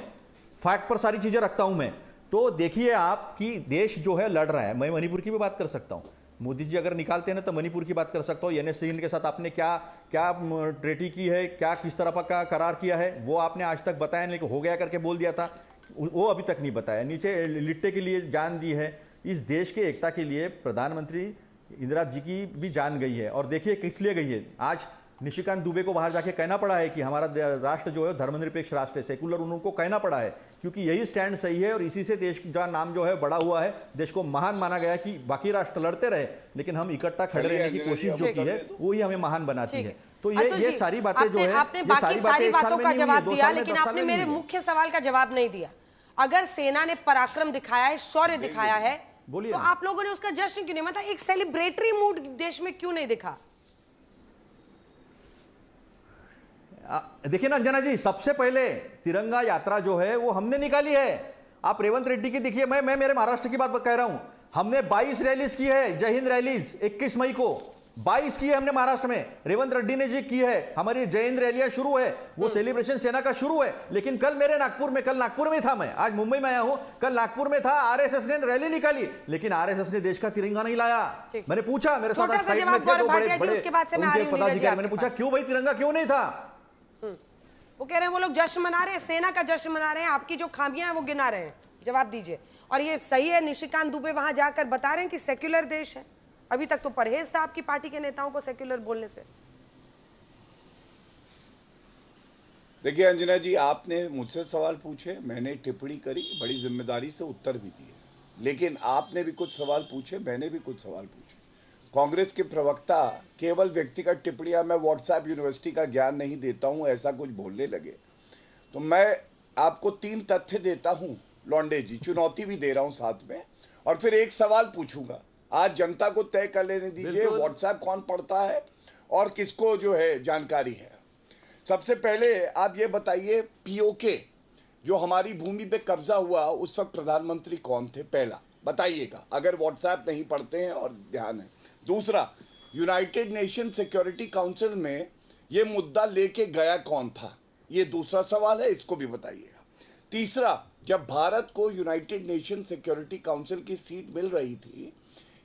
फैक्ट पर सारी चीजें रखता हूं मैं। तो देखिए आप कि देश जो है लड़ रहा है। मैं मणिपुर की भी बात कर सकता हूं, मोदी जी अगर निकालते हैं ना तो मणिपुर की बात कर सकता हूँ। एनएस सिंह के साथ आपने क्या ट्रेटी की है, क्या किस तरह का करार किया है, वो आपने आज तक बताया नहीं, लेकिन हो गया करके बोल दिया था, वो अभी तक नहीं बताया। नीचे लिट्टे के लिए जान दी है, इस देश के एकता के लिए प्रधानमंत्री इंदिरा जी की भी जान गई है। और देखिए किस लिए गई है। आज निशिकांत दुबे को बाहर जाके कहना पड़ा है कि हमारा राष्ट्र जो है धर्मनिरपेक्ष राष्ट्र है, सेकुलर, उनको कहना पड़ा है, क्योंकि यही स्टैंड सही है और इसी से देश का नाम जो है बड़ा हुआ है। देश को महान माना गया कि बाकी राष्ट्र लड़ते रहे, लेकिन हम इकट्ठा खड़े रहने की कोशिश जो की है वो ही हमें महान बनाती है। तो ये सारी बातें जो है, आपने बाकी सारी बातों का जवाब दिया, लेकिन आपने मेरे मुख्य सवाल का जवाब नहीं दिया। अगर सेना ने पराक्रम दिखाया है, शौर्य दिखाया है, तो आप लोगों ने उसका जश्न क्यों नहीं, मतलब एक सेलिब्रेटरी मूड देश में क्यों नहीं दिखा? देखिए ना अंजना जी, सबसे पहले तिरंगा यात्रा जो है वो हमने निकाली है। आप रेवंत रेड्डी की देखिए, मैं मेरे महाराष्ट्र की बात कह रहा हूं। हमने 22 रैलीज की है, जय हिंद रैलीज 21 मई को 22 की है हमने महाराष्ट्र में। रेवंत रेड्डी ने जी की है, हमारी जय हिंद रैलियां शुरू है, वो सेलिब्रेशन सेना का शुरू है। लेकिन कल नागपुर में था, मैं आज मुंबई में आया हूं, कल नागपुर में था, आरएसएस ने रैली निकाली, लेकिन आरएसएस ने देश का तिरंगा नहीं लाया। मैंने पूछा, मेरे साथ साइड में थे दो बड़े पदाधिकारी, मैंने पूछा क्यों भाई तिरंगा क्यों नहीं था? वो कह रहे हैं वो लोग जश्न मना रहे हैं, सेना का जश्न मना रहे हैं, आपकी जो खामियां हैं वो गिना रहे हैं। जवाब दीजिए। और ये सही है, निशिकांत दुबे वहां जाकर बता रहे हैं कि सेक्युलर देश है। अभी तक तो परहेज था आपकी पार्टी के नेताओं को सेक्युलर बोलने से। देखिए अंजना जी, आपने मुझसे सवाल पूछे, मैंने टिप्पणी करी, बड़ी जिम्मेदारी से उत्तर भी दिए, लेकिन आपने भी कुछ सवाल पूछे, मैंने भी कुछ सवाल पूछे। कांग्रेस के प्रवक्ता केवल व्यक्तिगत टिप्पणियां, मैं व्हाट्सएप यूनिवर्सिटी का ज्ञान नहीं देता हूं, ऐसा कुछ बोलने लगे। तो मैं आपको 3 तथ्य देता हूं लौंडे जी, चुनौती भी दे रहा हूं साथ में, और फिर एक सवाल पूछूंगा। आज जनता को तय कर लेने दीजिए व्हाट्सएप कौन पढ़ता है और किसको जो है जानकारी है। सबसे पहले आप ये बताइए, पीओके जो हमारी भूमि पे कब्जा हुआ उस वक्त प्रधानमंत्री कौन थे? पहला बताइएगा, अगर व्हाट्सएप नहीं पढ़ते हैं और ध्यान है। दूसरा, यूनाइटेड नेशन सिक्योरिटी काउंसिल में ये मुद्दा लेके गया कौन था? ये दूसरा सवाल है, इसको भी बताइएगा। तीसरा, जब भारत को यूनाइटेड नेशन सिक्योरिटी काउंसिल की सीट मिल रही थी,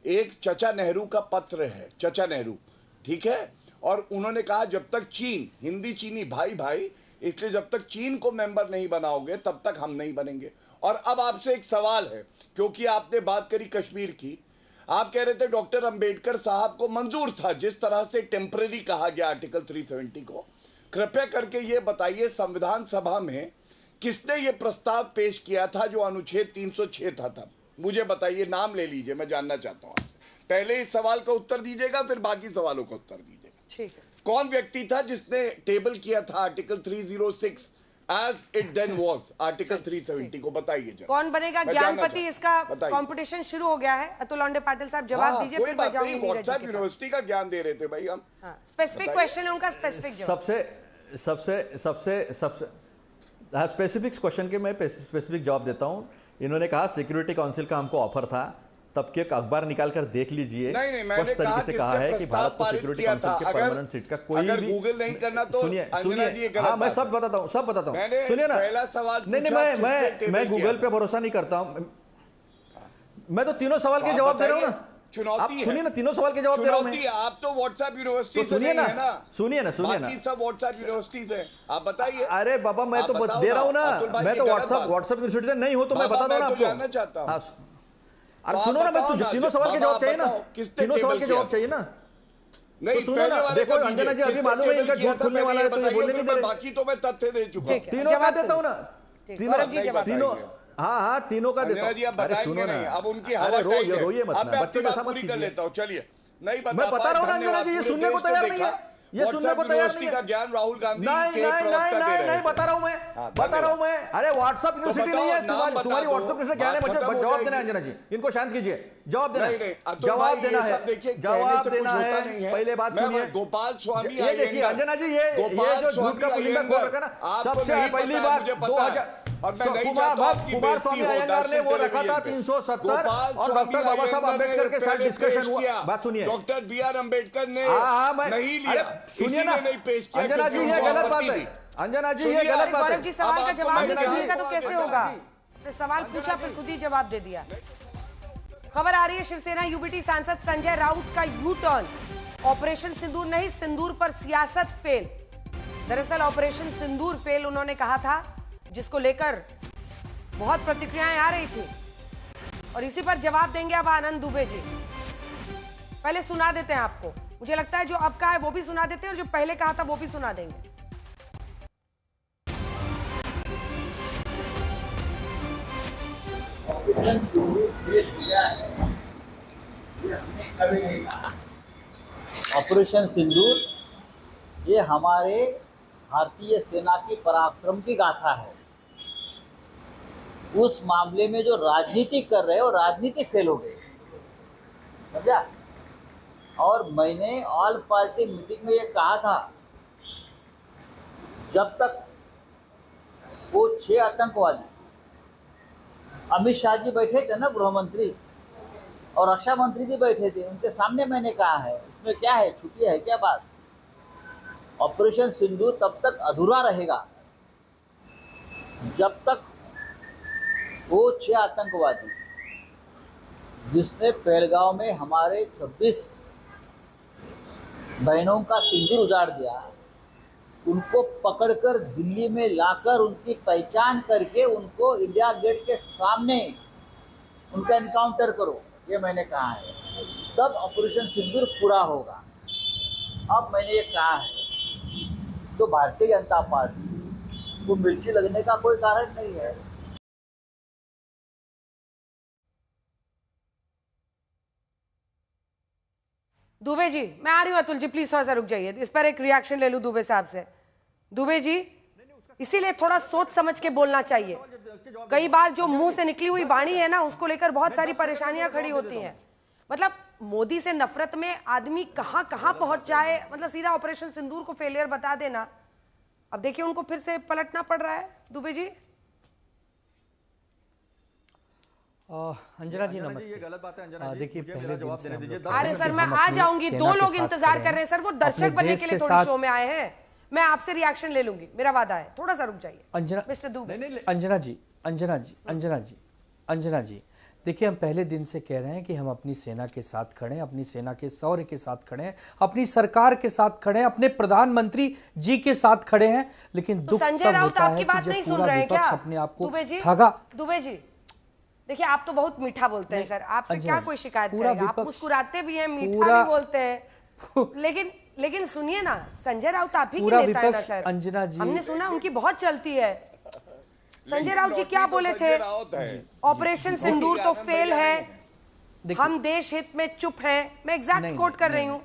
एक चचा नेहरू का पत्र है, चचा नेहरू, ठीक है, और उन्होंने कहा जब तक चीन, हिंदी चीनी भाई भाई, इसलिए जब तक चीन को मेंबर नहीं बनाओगे तब तक हम नहीं बनेंगे। और अब आपसे एक सवाल है, क्योंकि आपने बात करी कश्मीर की, आप कह रहे थे डॉक्टर अंबेडकर साहब को मंजूर था जिस तरह से टेम्पररी कहा गया आर्टिकल 370 को। कृपया करके ये बताइए, संविधान सभा में किसने ये प्रस्ताव पेश किया था जो अनुच्छेद 306 था तब? मुझे बताइए, नाम ले लीजिए, मैं जानना चाहता हूं आपसे। पहले इस सवाल का उत्तर दीजिएगा, फिर बाकी सवालों का उत्तर दीजिएगा। ठीक है। कौन व्यक्ति था जिसने टेबल किया था article 306 as it then was, article 370 को बताइए जरा। कौन बनेगा ज्ञानपति? इसका कंपटीशन शुरू हो गया है। अतुल लौंडे पाटिल साहब जवाब दीजिए। कोई बात नहीं, व्हाट्सएप यूनिवर्सिटी का ज्ञान दे रहे थे भाई हम। स्पेसिफिक क्वेश्चन है उनका, स्पेसिफिक जवाब। सबसे स्पेसिफिक क्वेश्चन के मैं स्पेसिफिक जवाब देता हूं। इन्होंने कहा सिक्योरिटी काउंसिल का हमको ऑफर था, तब के अखबार निकाल कर देख लीजिए। नहीं, मैंने कहा से कहा है कि भारत को सिक्योरिटी काउंसिल के परमानेंट सीट का कोई अगर गूगल नहीं करना तो सुनिए, हाँ मैं सब बताता हूँ, सुनिए ना। पहला सवाल नहीं, मैं गूगल पे भरोसा नहीं करता हूँ। मैं तो तीनों सवाल के जवाब दे रहा हूँ ना। चुनौती है। सुनिए ना, तीनों सवाल के जवाब दे रहा हूं मैं। चुनौती आप तो व्हाट्सएप यूनिवर्सिटी तो से सुनिए नहीं ना, है ना, सुनिए ना, बाकी सब व्हाट्सएप यूनिवर्सिटीज है। आप बताइए। अरे बाबा मैं आप तो बताओ दे रहा हूँ ना, अतुल भाई, मैं ये तो गलत बात है। व्हाट्सएप यूनिवर्सिटी से नहीं हूँ तो मैं बाबा, बता दूं ना मैं तो आपको। जानना चाहता हूं। हाँ, अरे तो सुनो आप ना, मैं बताओ तो ना, तीनों सवाल के बाबा, जवाब चाहिए ना, बताओ, किसने तीनों सवाल टेबल के किया? जवाब चाहिए ना। नहीं, तो सुनो पहले ना, वाले देखो का अंजना जी, कीजिए। अभी किसने मालूम है टेबल इनका किया झूठ था, खुलने पहले वाला ये है तो ये बताइए, बोलने फिर नहीं दे मैं रहे। बाकी तो मैं तथ्य दे चुका हूं। ठीक है, तीनों का जवाब देता हूँ ना, ठीक, गौरव जी नहीं जवाब तीनों, बताएंगे। हाँ तीनों का देता अंजना हूँ। जी आप अरे बताएंगे सुनो ना, नहीं, अब उनकी अरे हवा टाइट है। रोइए मत अब ना, मैं बच्चों अपनी जैसा बात मत पूरी कर कीजिए। लेता हूँ। चलिए, नहीं बता मैं बता रहा हूँ ना पाए, अंजना जी, ये धन्यवाद। सुनने पूरे को देश तैयार देखा, नहीं है, ये सुनने व्हाट्सएप को तैयार नहीं यूनिवर्सिटी है। का ज्ञान राहुल गांधी नहीं के नहीं प्रवक्ता दे रहे नहीं थे। बता रहा हूं मैं, हाँ, बता रहा हूं धन्यवाद। मैं। अरे व्हाट्सएप यूनिवर्सिटी बताओ, नहीं है, नाम बता तुम्हारी दो, व्हाट्सएप यूनिवर्सिटी क्या है, बात खत्म हो जवाब देना है जाएगी। अंजना जी, इनको शांत कीजिए, जवाब देना नहीं है, नहीं अतुल जवाब भाई, देना ये है, सब देखिए, कहने जवाब से कुछ देना होता है। नहीं है। पहले बात मैं सुनिए, गोपाल स्वामी ये देखिए अंजना जी, ये गोपाल जो झूठ स्वामी का पुलिंदा खोल अयंगार, रखा ना, आपको सबसे नहीं पहली पता है, बात मुझे पता है। और मैं नहीं चाहता आपकी कुमार बेइज्जती स्वामी हो अयंगार ने वो नेशनल रखा था टेलीविजन पे। 370 गोपाल और स्वामी डॉक्टर बाबा साहब अयंगार ने अम्बेडकर के साथ पहले डिस्कशन पेश हुआ। किया। बात सुनिए, डॉक्टर बी आर अम्बेडकर ने मैं नहीं अरे लिया, सुनिए इसी ना, ने नहीं पेश किया अंजना जी क्योंकि ये उनको गलत बात आपत्ति है, थी। अंजना जी ये सुनिए, गलत बात गौरव जी है। सवाल का आपको जवाब मैं नहीं क्या सुनिएगा तो है? कैसे होगा? फिर सवाल पूछा फिर खुद ही जवाब दे दिया। खबर आ रही है, शिवसेना यूबीटी सांसद संजय राउत का यू टर्न, ऑपरेशन सिंदूर नहीं, सिंदूर पर सियासत फेल। दरअसल ऑपरेशन सिंदूर फेल उन्होंने कहा था, जिसको लेकर बहुत प्रतिक्रियाएं आ रही थी और इसी पर जवाब देंगे अब आनंद दुबे जी। पहले सुना देते हैं आपको, मुझे लगता है जो अब कहा है वो भी सुना देते हैं और जो पहले कहा था वो भी सुना देंगे। ऑपरेशन सिंदूर ये हमारे भारतीय सेना की पराक्रम की गाथा है। उस मामले में जो राजनीति कर रहे हो, राजनीति फेल हो गई, समझा। और मैंने ऑल पार्टी मीटिंग में ये कहा था, जब तक वो 6 आतंकवादी, अमित शाह जी बैठे थे ना, गृह मंत्री और रक्षा मंत्री भी बैठे थे, उनके सामने मैंने कहा है, उसमें क्या है, छुपी है क्या बात। ऑपरेशन सिंदूर तब तक अधूरा रहेगा जब तक वो 6 आतंकवादी जिसने पहलगांव में हमारे 26 बहनों का सिंदूर उजाड़ दिया, उनको पकड़कर दिल्ली में लाकर उनकी पहचान करके उनको इंडिया गेट के सामने उनका एनकाउंटर करो, ये मैंने कहा है। तब ऑपरेशन सिंदूर पूरा होगा। अब मैंने ये कहा है तो भारतीय जनता पार्टी को मिर्ची लगने का कोई कारण नहीं है। दुबे जी, मैं आ रही हूं, अतुल जी प्लीज थोड़ा सा रुक जाइए, इस पर एक रिएक्शन ले लूं दुबे साहब से। दुबे जी, इसीलिए थोड़ा सोच समझ के बोलना चाहिए। कई बार जो मुंह से निकली हुई वाणी है ना, उसको लेकर बहुत सारी परेशानियां खड़ी होती हैं। मतलब मोदी से नफरत में आदमी कहां कहां पहुंच जाए, मतलब सीधा ऑपरेशन सिंदूर को फेलियर बता देना। अब देखिए उनको फिर से पलटना पड़ रहा है। दुबे जी, अंजना जी नमस्ते। देखिए पहले दिन से हम लोग अरे सर मैं आ जाऊंगी, 2 लोग इंतजार कर रहे हैं सर, वो दर्शक बनने के लिए थोड़ी शो में आए हैं। मैं आपसे रिएक्शन ले लूंगी, मेरा वादा है, थोड़ा सा रुक जाइए मिस्टर दुबे। अंजना जी देखिए, हम पहले दिन से कह रहे हैं कि हम अपनी सेना के साथ खड़े हैं, अपनी सेना के शौर्य के साथ खड़े हैं, अपनी सरकार के साथ खड़े हैं, अपने प्रधानमंत्री जी के साथ खड़े हैं। लेकिन दुख तब होता है कि जब पूरा विपक्ष अपने आप को ठगा। दुबे जी देखिए, आप तो बहुत मीठा बोलते हैं सर, आपसे क्या कोई शिकायत करेगा, आप मुस्कुराते भी हैं, मीठा भी बोलते हैं। लेकिन सुनिए ना, संजय राउत आप ही की नेता है ना सर, अंजना जी हमने सुना उनकी बहुत चलती है। संजय राउत जी क्या बोले थे, ऑपरेशन सिंदूर तो फेल है, हम देश हित में चुप हैं। मैं एग्जैक्ट कोट कर रही हूँ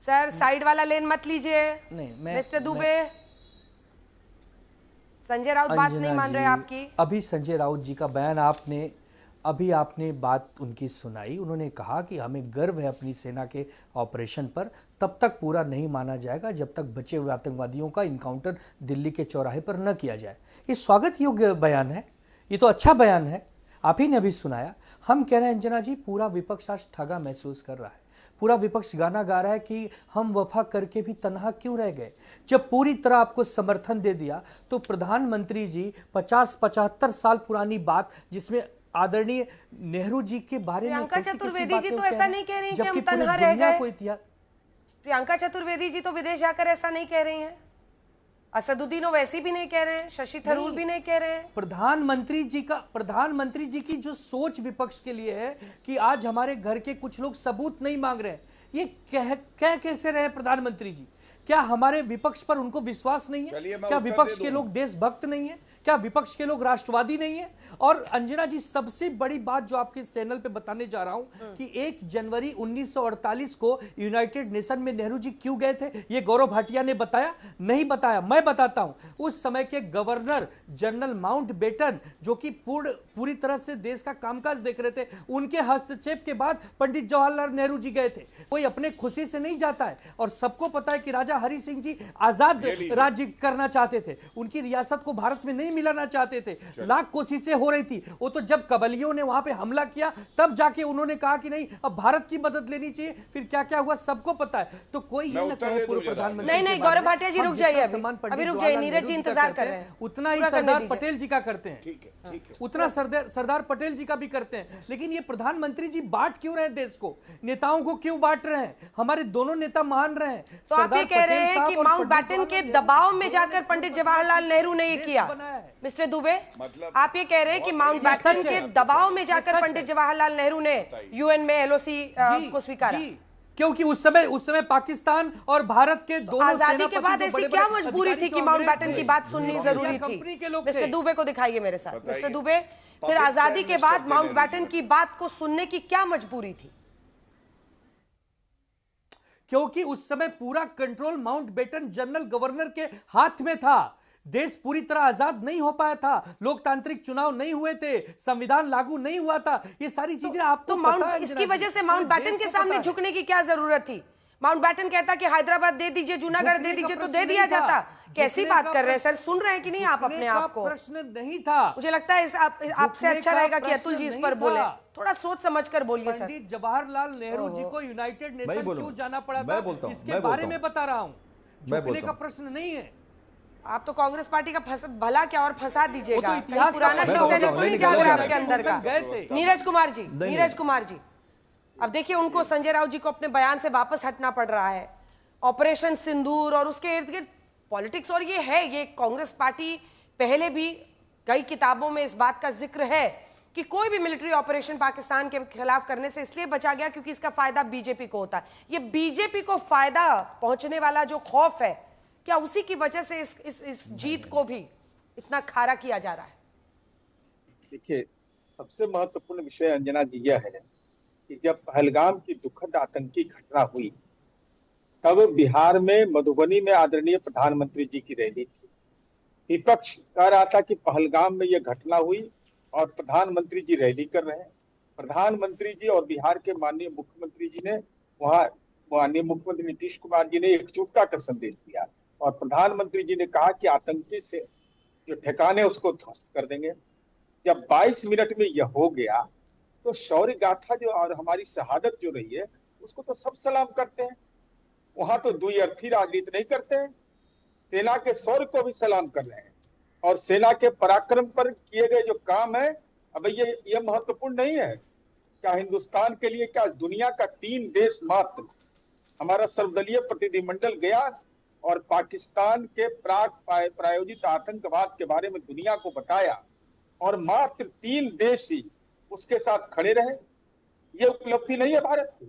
सर, साइड वाला लेन मत लीजिए मिस्टर दुबे। संजय राउत बात नहीं मान रहे आपकी। अभी संजय राउत जी का बयान आपने बात उनकी सुनाई। उन्होंने कहा कि हमें गर्व है अपनी सेना के ऑपरेशन पर, तब तक पूरा नहीं माना जाएगा जब तक बचे हुए आतंकवादियों का इनकाउंटर दिल्ली के चौराहे पर न किया जाए। ये स्वागत योग्य बयान है, ये तो अच्छा बयान है, आप ही ने अभी सुनाया। हम कह रहे हैं अंजना जी, पूरा विपक्ष आज ठगा महसूस कर रहा है। पूरा विपक्ष गाना गा रहा है कि हम वफा करके भी तन्हा क्यों रह गए। जब पूरी तरह आपको समर्थन दे दिया तो प्रधानमंत्री जी 50-75 साल पुरानी बात, जिसमें आदरणीय नेहरू जी के बारे में प्रियंका कैसी-कैसी चतुर्वेदी जी बातें तो कह ऐसा रहे नहीं कह रही हैं, कि हम जबकि पूरी तन्हा रह दुनिया गए। को इतिहास। प्रियंका चतुर्वेदी जी तो विदेश जाकर ऐसा नहीं कह रही हैं। असदुद्दीन ओवैसी भी नहीं कह रहे हैं, शशि थरूर भी नहीं कह रहे हैं। प्रधानमंत्री जी की जो सोच विपक्ष के लिए है कि आज हमारे घर के कुछ लोग सबूत नहीं मांग रहे हैं, ये कह कैसे रहे प्रधानमंत्री जी? क्या हमारे विपक्ष पर उनको विश्वास नहीं है? क्या विपक्ष के लोग देशभक्त नहीं है? क्या विपक्ष के लोग राष्ट्रवादी नहीं है? और अंजना जी, सबसे बड़ी बात जो आपके चैनल पे बताने जा रहा हूं कि 1 जनवरी 1948 को यूनाइटेड नेशन में नेहरू जी क्यों गए थे, ये गौरव भाटिया ने बताया? नहीं बताया, मैं बताता हूं। उस समय के गवर्नर जनरल माउंटबेटन, जो कि पूरी तरह से देश का कामकाज देख रहे थे, उनके हस्तक्षेप के बाद पंडित जवाहरलाल नेहरू जी गए थे। कोई अपने खुशी से नहीं जाता है, और सबको पता है कि राजा हरि सिंह जी आजाद राज्य करना चाहते थे, उनकी रियासत को भारत में नहीं मिलाना चाहते थे। लाख कोशिशें हो रही थी। वो तो जब कबलियों ने वहां पे हमला किया तब जाके उन्होंने कहा कि नहीं, अब भारत की मदद लेनी चाहिए। फिर क्या क्या हुआ सबको पता है। तो कोई ये ना कहे पूर्व प्रधानमंत्री नहीं, गौरव भाटिया जी रुक जाइए, अभी रुक जाइए, नीरज जी इंतजार कर रहे हैं। उतना ही सरदार पटेल जी का करते हैं, ठीक है, उतना सरदार पटेल जी का भी करते हैं। लेकिन ये प्रधानमंत्री जी बांट क्यों रहे हैं देश को? नेताओं को क्यों बांट रहे हैं? हमारे दोनों नेता मान रहे हैं। तो आप ये कह रहे हैं कि माउंटबेटन के दबाव में जाकर पंडित जवाहरलाल नेहरू ने ये किया? मिस्टर दुबे, आप ये कह रहे हैं कि माउंटबेटन के दबाव में जाकर पंडित जवाहरलाल नेहरू ने यूएन में एलओसी को स्वीकारा? क्योंकि उस समय पाकिस्तान और भारत के दोनों आजादी के बाद ऐसी क्या मजबूरी थी कि माउंटबेटन की बात सुननी जरूरी थी? मिस्टर दुबे को दिखाइए मेरे साथ। मिस्टर दुबे, फिर आजादी के बाद माउंटबेटन की बात को सुनने की क्या मजबूरी थी? क्योंकि उस समय पूरा कंट्रोल माउंटबेटन जनरल गवर्नर के हाथ में था। देश पूरी तरह आजाद नहीं हो पाया था, लोकतांत्रिक चुनाव नहीं हुए थे, संविधान लागू नहीं हुआ था। ये सारी चीजें आपको पता है। इसकी वजह से माउंटबेटन के सामने झुकने की क्या जरूरत थी? माउंटबेटन कहता कि हैदराबाद दे दीजिए, जूनागढ़ दे दीजिए, तो दे दिया जाता। कैसी बात कर रहे हैं सर? सुन रहे हैं कि नहीं आप अपने आप को? प्रश्न नहीं था। मुझे लगता है आपसे अच्छा रहेगा कि अतुल जी इस पर बोले। थोड़ा सोच समझ कर बोलिए सर। पंडित जवाहरलाल नेहरू जी को यूनाइटेड नेशन क्यों जाना पड़ा था, इसके बारे में बता रहा हूँ। झुकने का प्रश्न नहीं है। आप तो कांग्रेस पार्टी का भला क्या और फंसा दीजिएगा। तो इतिहास पुराना शिवसेना तो नहीं जाग रहा आपके अंदर का। नीरज कुमार जी, अब देखिए, उनको संजय राउत जी को अपने बयान से वापस हटना पड़ रहा है। ऑपरेशन सिंदूर और उसके इर्द गिर्द पॉलिटिक्स, और ये कांग्रेस पार्टी पहले भी कई किताबों में इस बात का जिक्र है कि कोई भी मिलिट्री ऑपरेशन पाकिस्तान के खिलाफ करने से इसलिए बचा गया क्योंकि इसका फायदा बीजेपी को होता है। ये बीजेपी को फायदा पहुंचने वाला जो खौफ है, क्या उसी की वजह से इस जीत को भी इतना खारा किया जा रहा है? देखिए, सबसे महत्वपूर्ण विषय अंजना जी यह है कि जब पहलगाम की दुखद आतंकी घटना हुई, तब बिहार में मधुबनी में आदरणीय प्रधानमंत्री जी की रैली थी। विपक्ष कह रहा था कि पहलगाम में यह घटना हुई और प्रधानमंत्री जी रैली कर रहे हैं। प्रधानमंत्री जी और बिहार के माननीय मुख्यमंत्री जी ने वहाँ, माननीय मुख्यमंत्री नीतीश कुमार जी ने एकजुटता का संदेश दिया और प्रधानमंत्री जी ने कहा कि आतंकी से जो ठिकाने उसको ध्वस्त कर देंगे। जब 22 मिनट में यह हो गया तो शौर्य गाथा जो और हमारी शहादत जो रही है उसको तो सब सलाम करते हैं। वहां तो द्विअर्थी राजनीति नहीं करते हैं। सेना के शौर्य को भी सलाम कर रहे हैं और सेना के पराक्रम पर किए गए जो काम है, अब ये महत्वपूर्ण नहीं है क्या हिंदुस्तान के लिए, क्या दुनिया का 3 देश मात्र हमारा सर्वदलीय प्रतिनिधिमंडल गया और पाकिस्तान के प्रायोजित आतंकवाद के बारे में दुनिया को बताया और मात्र 3 देश ही उसके साथ खड़े रहे। ये उपलब्धि नहीं है भारत की।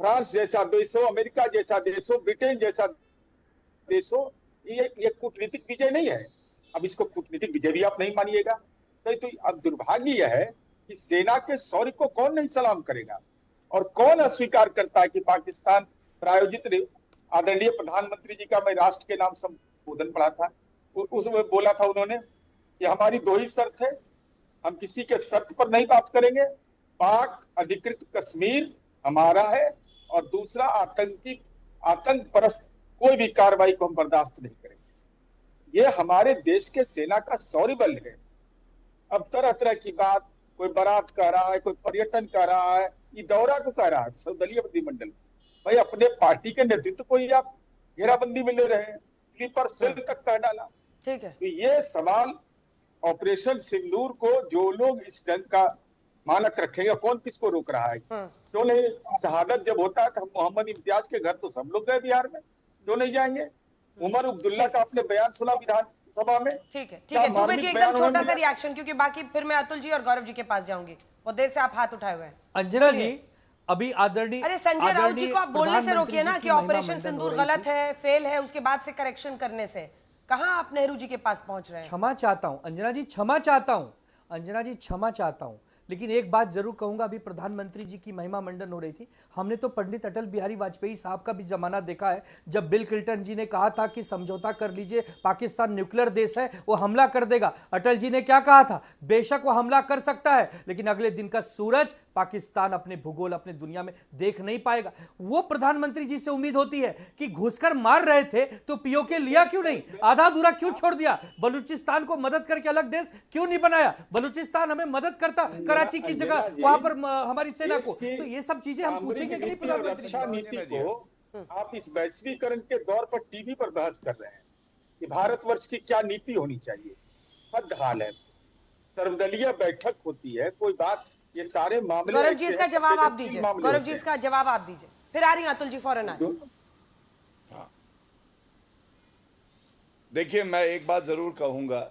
फ्रांस जैसा देशों, अमेरिका जैसा देशों, ब्रिटेन जैसा देशों, ये कूटनीतिक विजय नहीं है। अब इसको कूटनीतिक विजय भी आप नहीं मानिएगा तो अब दुर्भाग्य यह है कि सेना के शौर्य को कौन नहीं सलाम करेगा और कौन अस्वीकार करता है कि पाकिस्तान प्रायोजित। आदरणीय प्रधानमंत्री जी का मैं राष्ट्र के नाम संबोधन पढ़ा था, उसमें बोला था उन्होंने कि हमारी 2 ही शर्त है, हम किसी के शर्त पर नहीं बात करेंगे, पाक अधिकृत कश्मीर हमारा है और दूसरा आतंक परस्त कोई भी कार्रवाई को हम बर्दाश्त नहीं करेंगे। ये हमारे देश के सेना का शौर्य बल है। अब तरह तरह की बात, कोई बारात कह रहा है, कोई पर्यटन कह रहा है, ये दौरा को कह रहा है सर्वदलीय प्रतिनिधिमंडल। भाई अपने पार्टी के नेतृत्व को ही आप घेराबंदी में ले रहे हैं, स्लीपर सेल तक कह डाला। ठीक है। तो ये सवाल ऑपरेशन सिंदूर को जो लोग इस ढंग का मानक रखेंगे, कौन किसको रोक रहा है? क्यों नहीं? शहादत जब होता है तो मोहम्मद इम्तियाज के घर तो सब लोग गए बिहार में, क्यों नहीं जाएंगे? उमर अब्दुल्ला का आपने बयान सुना विधानसभा में? ठीक है दुबे जी, एकदम छोटा सा रिएक्शन, क्योंकि बाकी फिर मैं अतुल जी और गौरव जी के पास जाऊंगी। बहुत देर से आप हाथ उठाए हुए हैं। अंजना जी, अभी आदरणीय, अरे संजय राउत जी को आप बोलने से रोकिए ना कि ऑपरेशन सिंदूर गलत है, फेल है, उसके बाद से करेक्शन करने से। कहां आप नेहरू जी के पास पहुंच रहे हैं? क्षमा चाहता हूं अंजना जी, क्षमा चाहता हूं अंजना जी, क्षमा चाहता हूं, लेकिन एक बात जरूर कहूंगा। अभी प्रधानमंत्री जी की महिमा मंडन हो रही थी, हमने तो पंडित अटल बिहारी वाजपेयी साहब का भी जमाना देखा है, जब बिल क्लिंटन जी ने कहा था कि समझौता कर लीजिए, पाकिस्तान न्यूक्लियर देश है, वो हमला कर देगा। अटल जी ने क्या कहा था? बेशक वो हमला कर सकता है, लेकिन अगले दिन का सूरज पाकिस्तान अपने भूगोल, अपने दुनिया में देख नहीं पाएगा। वो प्रधानमंत्री जी से उम्मीद होती है कि घुसकर मार रहे थे तो पीओके लिया क्यों नहीं, आधा अधूरा क्यों छोड़ दिया? बलूचिस्तान को मदद करके अलग देश क्यों नहीं बनाया? बलूचिस्तान हमें मदद करता कराची की जगह, वहां पर हमारी सेना को। तो ये सब चीजें हम पूछेंगे कि नहीं प्रधानमंत्री रक्षा नीति को आप इस वैश्वीकरण के दौर पर टीवी पर बहस कर रहे हैं कि भारतवर्ष की क्या नीति होनी चाहिए? हद हाल है। सर्वदलीय बैठक होती है, कोई बात, ये सारे मामले। गौरव जी इसका जवाब आप दीजिए, गौरव जी इसका जवाब आप दीजिए, फिर आ रही हैं अतुल जी, फौरन आ रही। देखिए, मैं एक बात जरूर कहूंगा,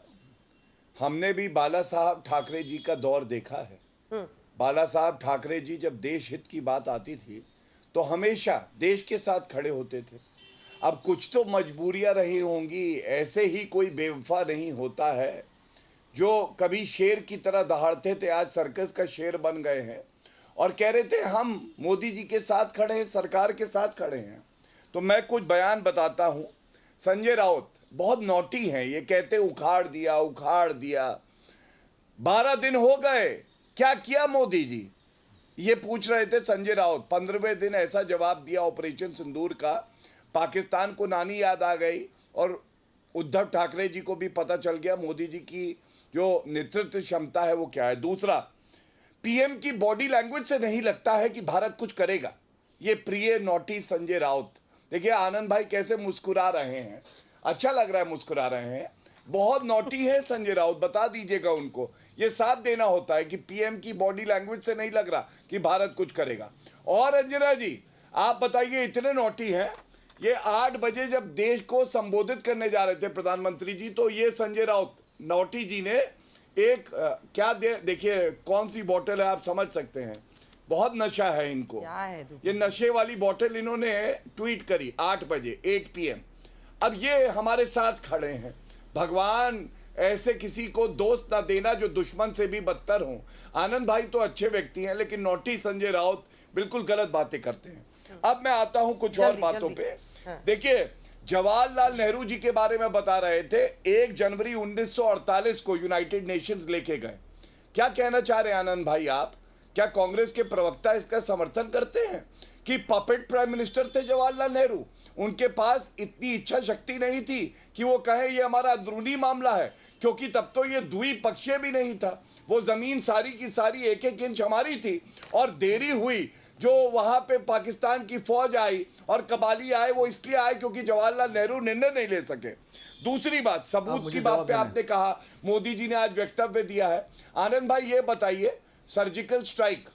हमने भी बाला साहब ठाकरे जी का दौर देखा है। बाला साहब ठाकरे जी जब देश हित की बात आती थी तो हमेशा देश के साथ खड़े होते थे। अब कुछ तो मजबूरियां रही होंगी, ऐसे ही कोई बेवफा नहीं होता है। जो कभी शेर की तरह दहाड़ते थे, आज सर्कस का शेर बन गए हैं और कह रहे थे हम मोदी जी के साथ खड़े हैं, सरकार के साथ खड़े हैं। तो मैं कुछ बयान बताता हूं। संजय राउत बहुत नोटी हैं, ये कहते उखाड़ दिया उखाड़ दिया। 12 दिन हो गए, क्या किया मोदी जी, ये पूछ रहे थे संजय राउत। 15वें दिन ऐसा जवाब दिया ऑपरेशन सिंदूर का, पाकिस्तान को नानी याद आ गई और उद्धव ठाकरे जी को भी पता चल गया मोदी जी की जो नेतृत्व क्षमता है वो क्या है। दूसरा, पीएम की बॉडी लैंग्वेज से नहीं लगता है कि भारत कुछ करेगा। ये प्रिय नोटी संजय राउत। देखिए आनंद भाई कैसे मुस्कुरा रहे हैं, अच्छा लग रहा है मुस्कुरा रहे हैं। बहुत नोटी है संजय राउत, बता दीजिएगा उनको, ये साथ देना होता है कि पीएम की बॉडी लैंग्वेज से नहीं लग रहा कि भारत कुछ करेगा। और अंजना जी आप बताइए, इतने नोटी हैं, ये 8 बजे जब देश को संबोधित करने जा रहे थे प्रधानमंत्री जी, तो ये संजय राउत नोटी जी ने एक क्या देखिए कौन सी बोतल है आप समझ सकते हैं, बहुत नशा है इनको, ये नशे वाली बोतल इन्होंने ट्वीट करी 8 बजे 8 PM। अब ये हमारे साथ खड़े हैं। भगवान ऐसे किसी को दोस्त ना देना जो दुश्मन से भी बदतर हो। आनंद भाई तो अच्छे व्यक्ति हैं, लेकिन नोटी संजय राउत बिल्कुल गलत बातें करते हैं। अब मैं आता हूं कुछ और बातों पे। देखिए जवाहरलाल नेहरू जी के बारे में बता रहे थे, 1 जनवरी 1948 को यूनाइटेड नेशंस लेके गए। क्या कहना चाह रहे हैं आनंद भाई आप? क्या कांग्रेस के प्रवक्ता इसका समर्थन करते हैं कि पपेट प्राइम मिनिस्टर थे जवाहरलाल नेहरू? उनके पास इतनी इच्छा शक्ति नहीं थी कि वो कहे ये हमारा अंदरूनी मामला है, क्योंकि तब तो ये द्विपक्षीय भी नहीं था। वो जमीन सारी की सारी 1-1 इंच हमारी थी और देरी हुई जो वहां पे पाकिस्तान की फौज आई और कबाली आए, वो इसलिए आए क्योंकि जवाहरलाल नेहरू निर्णय नहीं ले सके। दूसरी बात, सबूत की बात पे आपने कहा, मोदी जी ने आज वक्तव्य दिया है। आनंद भाई ये बताइए, सर्जिकल स्ट्राइक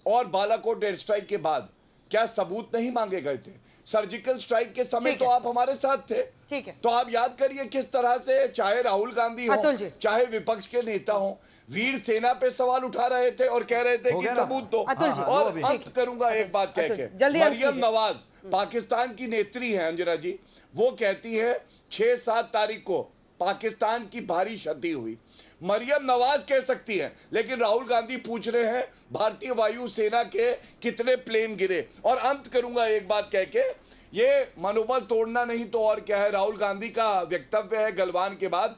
और बालाकोट एयर स्ट्राइक के बाद क्या सबूत नहीं मांगे गए थे? सर्जिकल स्ट्राइक के समय तो आप हमारे साथ थे। ठीक है, तो आप याद करिए किस तरह से चाहे राहुल गांधी हो, चाहे विपक्ष के नेता हो, वीर सेना पे सवाल उठा रहे थे और कह रहे थे कि सबूत दो। और अंत करूंगा एक बात कह के, मरियम नवाज पाकिस्तान की नेत्री है अंजना जी, वो कहती है 6-7 तारीख को पाकिस्तान की भारी क्षति हुई। मरियम नवाज कह सकती है, लेकिन राहुल गांधी पूछ रहे हैं भारतीय वायु सेना के कितने प्लेन गिरे। और अंत करूंगा एक बात कह के, ये मनोबल तोड़ना नहीं तो और क्या है। राहुल गांधी का वक्तव्य है गलवान के बाद,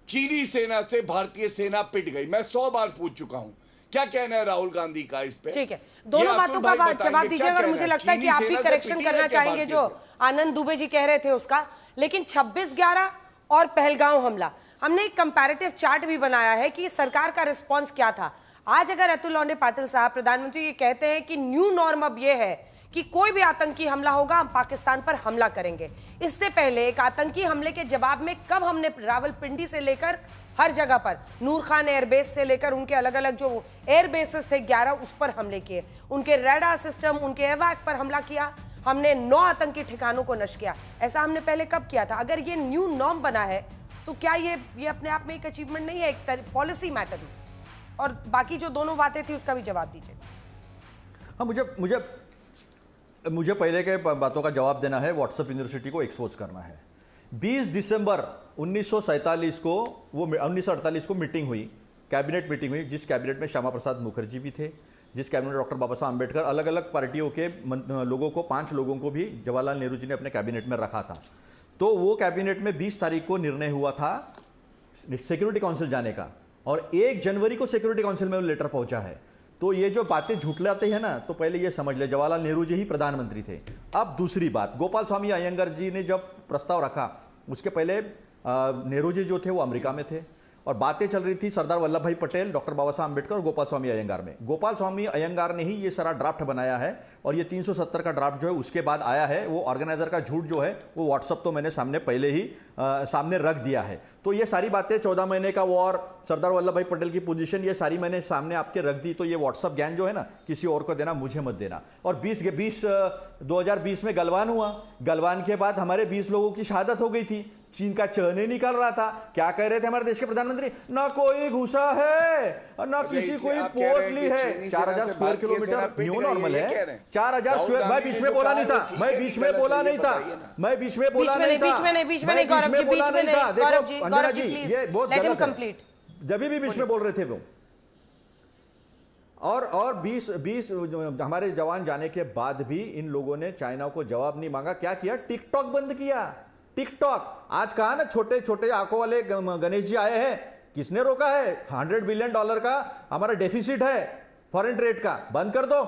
चीनी सेना से भारतीय सेना पिट गई। मैं 100 बार पूछ चुका हूं, क्या कहना है राहुल गांधी का इस पे? ठीक है, दोनों बातों का जवाब दीजिए। और मुझे लगता है कि आप भी करेक्शन करना चाहेंगे जो आनंद दुबे जी कह रहे थे उसका। लेकिन 26/11 और पहलगांव हमला, हमने एक कंपैरेटिव चार्ट भी बनाया है कि सरकार का रिस्पॉन्स क्या था। आज अगर अतुल लौंडे पाटिल साहब प्रधानमंत्री ये कहते हैं कि न्यू नॉर्म अब ये है कि कोई भी आतंकी हमला होगा हम पाकिस्तान पर हमला करेंगे। इससे पहले एक आतंकी हमले के जवाब में कब हमने रावलपिंडी से लेकर हर जगह पर, नूर खान एयरबेस से लेकर उनके अलग अलग जो एयरबेसेस थे 11 उस पर हमले किए, उनके रेडार सिस्टम, उनके एवैक पर हमला किया, हमने 9 आतंकी ठिकानों को नष्ट किया। ऐसा हमने पहले कब किया था? अगर ये न्यू नॉर्म बना है तो क्या ये अपने आप में एक अचीवमेंट नहीं है, एक पॉलिसी मैटर में? और बाकी जो दोनों बातें थी उसका भी जवाब दीजिए। हाँ, मुझे पहले के बातों का जवाब देना है। व्हाट्सएप यूनिवर्सिटी को एक्सपोज करना है। 20 दिसंबर 1948 को मीटिंग हुई, कैबिनेट मीटिंग हुई, जिस कैबिनेट में श्यामा प्रसाद मुखर्जी भी थे, जिस कैबिनेट में डॉक्टर बाबा साहब अम्बेडकर, अलग अलग पार्टियों के लोगों को, 5 लोगों को भी जवाहरलाल नेहरू जी ने अपने कैबिनेट में रखा था। तो वो कैबिनेट में 20 तारीख को निर्णय हुआ था सिक्योरिटी काउंसिल जाने का, और 1 जनवरी को सिक्योरिटी काउंसिल में वो लेटर पहुंचा है। तो ये जो बातें झूठलाते हैं ना, तो पहले ये समझ ले जवाहरलाल नेहरू जी ही प्रधानमंत्री थे। अब दूसरी बात, गोपाल स्वामी अयंगार जी ने जब प्रस्ताव रखा, उसके पहले नेहरू जी जो थे वो अमेरिका में थे, और बातें चल रही थी सरदार वल्लभ भाई पटेल, डॉक्टर बाबा साहब अम्बेडकर और गोपाल स्वामी अयंगार में। गोपाल स्वामी अयंगार ने ही ये सारा ड्राफ्ट बनाया है, और ये 370 का ड्राफ्ट जो है उसके बाद आया है। वो ऑर्गेनाइजर का झूठ जो है वो व्हाट्सअप तो मैंने सामने पहले ही सामने रख दिया है। तो ये सारी बातें 14 महीने का वॉर, सरदार वल्लभ भाई पटेल की पोजीशन, ये सारी मैंने सामने आपके रख दी। तो ये व्हाट्सअप ज्ञान जो है ना, किसी और को देना, मुझे मत देना। और 2020 में गलवान हुआ, गलवान के बाद हमारे 20 लोगों की शहादत हो गई थी। चीन का चर्ने निकल रहा था। क्या कह रहे थे हमारे देश के प्रधानमंत्री? ना कोई घुसा है और ना किसी कोई पोस्ट ली है। 4000 स्क्वायर किलोमीटर न्यू नॉर्मल है। 4000 स्क्वायर, मैं बीच में बोला नहीं था, मैं बीच में बोला नहीं था, मैं बीच में बोला नहीं था, बीच में नहीं गौरव जी, बीच में नहीं। देखो अंजना जी, ये बहुत गलत है। जब भी बीच में बोल रहे थे वो। और 20 हमारे जवान जाने के बाद भी इन लोगों ने चाइना को जवाब नहीं मांगा। क्या किया? टिकटॉक बंद किया। टिकटॉक आज कहा ना, छोटे छोटे आंखों वाले गणेश जी आए हैं, किसने रोका है? $100 बिलियन का हमारा डेफिसिट है फॉरेन ट्रेड का, बंद कर दो,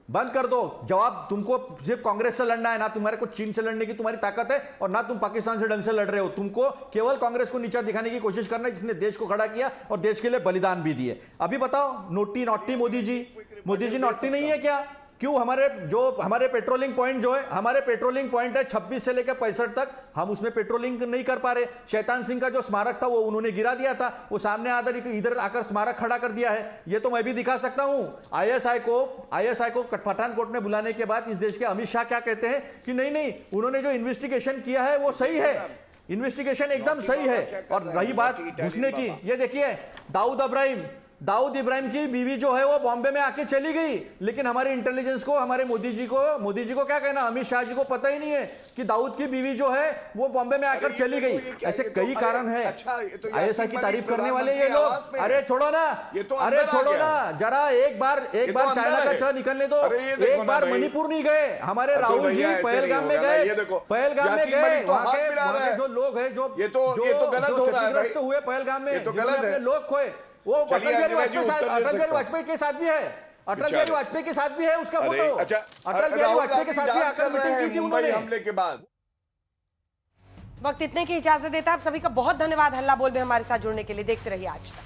बंद कर दो। जवाब तुमको सिर्फ कांग्रेस से लड़ना है, ना तुम्हारे को चीन से लड़ने की तुम्हारी ताकत है, और ना तुम पाकिस्तान से ढंग से लड़ रहे हो। तुमको केवल कांग्रेस को नीचा दिखाने की कोशिश करना है, जिसने देश को खड़ा किया और देश के लिए बलिदान भी दिए। अभी बताओ, naughty naughty Modi ji naughty नहीं है क्या? क्यों हमारे पेट्रोलिंग पॉइंट जो है, हमारे पेट्रोलिंग पॉइंट है 26 से लेकर 65 तक, हम उसमें पेट्रोलिंग नहीं कर पा रहे। शैतान सिंह का जो स्मारक था वो उन्होंने गिरा दिया था, वो सामने इधर आकर स्मारक खड़ा कर दिया है। ये तो मैं भी दिखा सकता हूं। आईएसआई को पठानकोट में बुलाने के बाद इस देश के अमित शाह क्या कहते हैं कि नहीं, उन्होंने जो इन्वेस्टिगेशन किया है वो सही है, इन्वेस्टिगेशन एकदम सही है। और रही बात घुसने की, ये देखिए दाऊद इब्राहिम की बीवी जो है वो बॉम्बे में आके चली गई, लेकिन हमारे इंटेलिजेंस को, हमारे मोदी जी को क्या कहना, अमित शाह जी को पता ही नहीं है कि दाऊद की बीवी जो है वो बॉम्बे में आकर चली गई। ऐसे कई कारण है। आईएसआई की तारीफ करने वाले ये लोग, अरे छोड़ो ना, जरा एक बार चाइना का च निकलने दो। एक बार मणिपुर नहीं गए, हमारे राहुल जी पहलगाम में गए, वहां के जो लोग हैं जो क्षतिग्रस्त हुए पहलगाम में, लोग खोए, वो अटल बिहारी वाजपेयी के साथ भी है, अटल बिहारी वाजपेयी के साथ भी है उसका फोटो। अटल बिहारी वाजपेयी के साथ भी आकर मीटिंग की थी उन्होंने। हमले के बाद वक्त इतने की इजाजत देता है। आप सभी का बहुत धन्यवाद हल्ला बोल में हमारे साथ जुड़ने के लिए। देखते रहिए आज तक।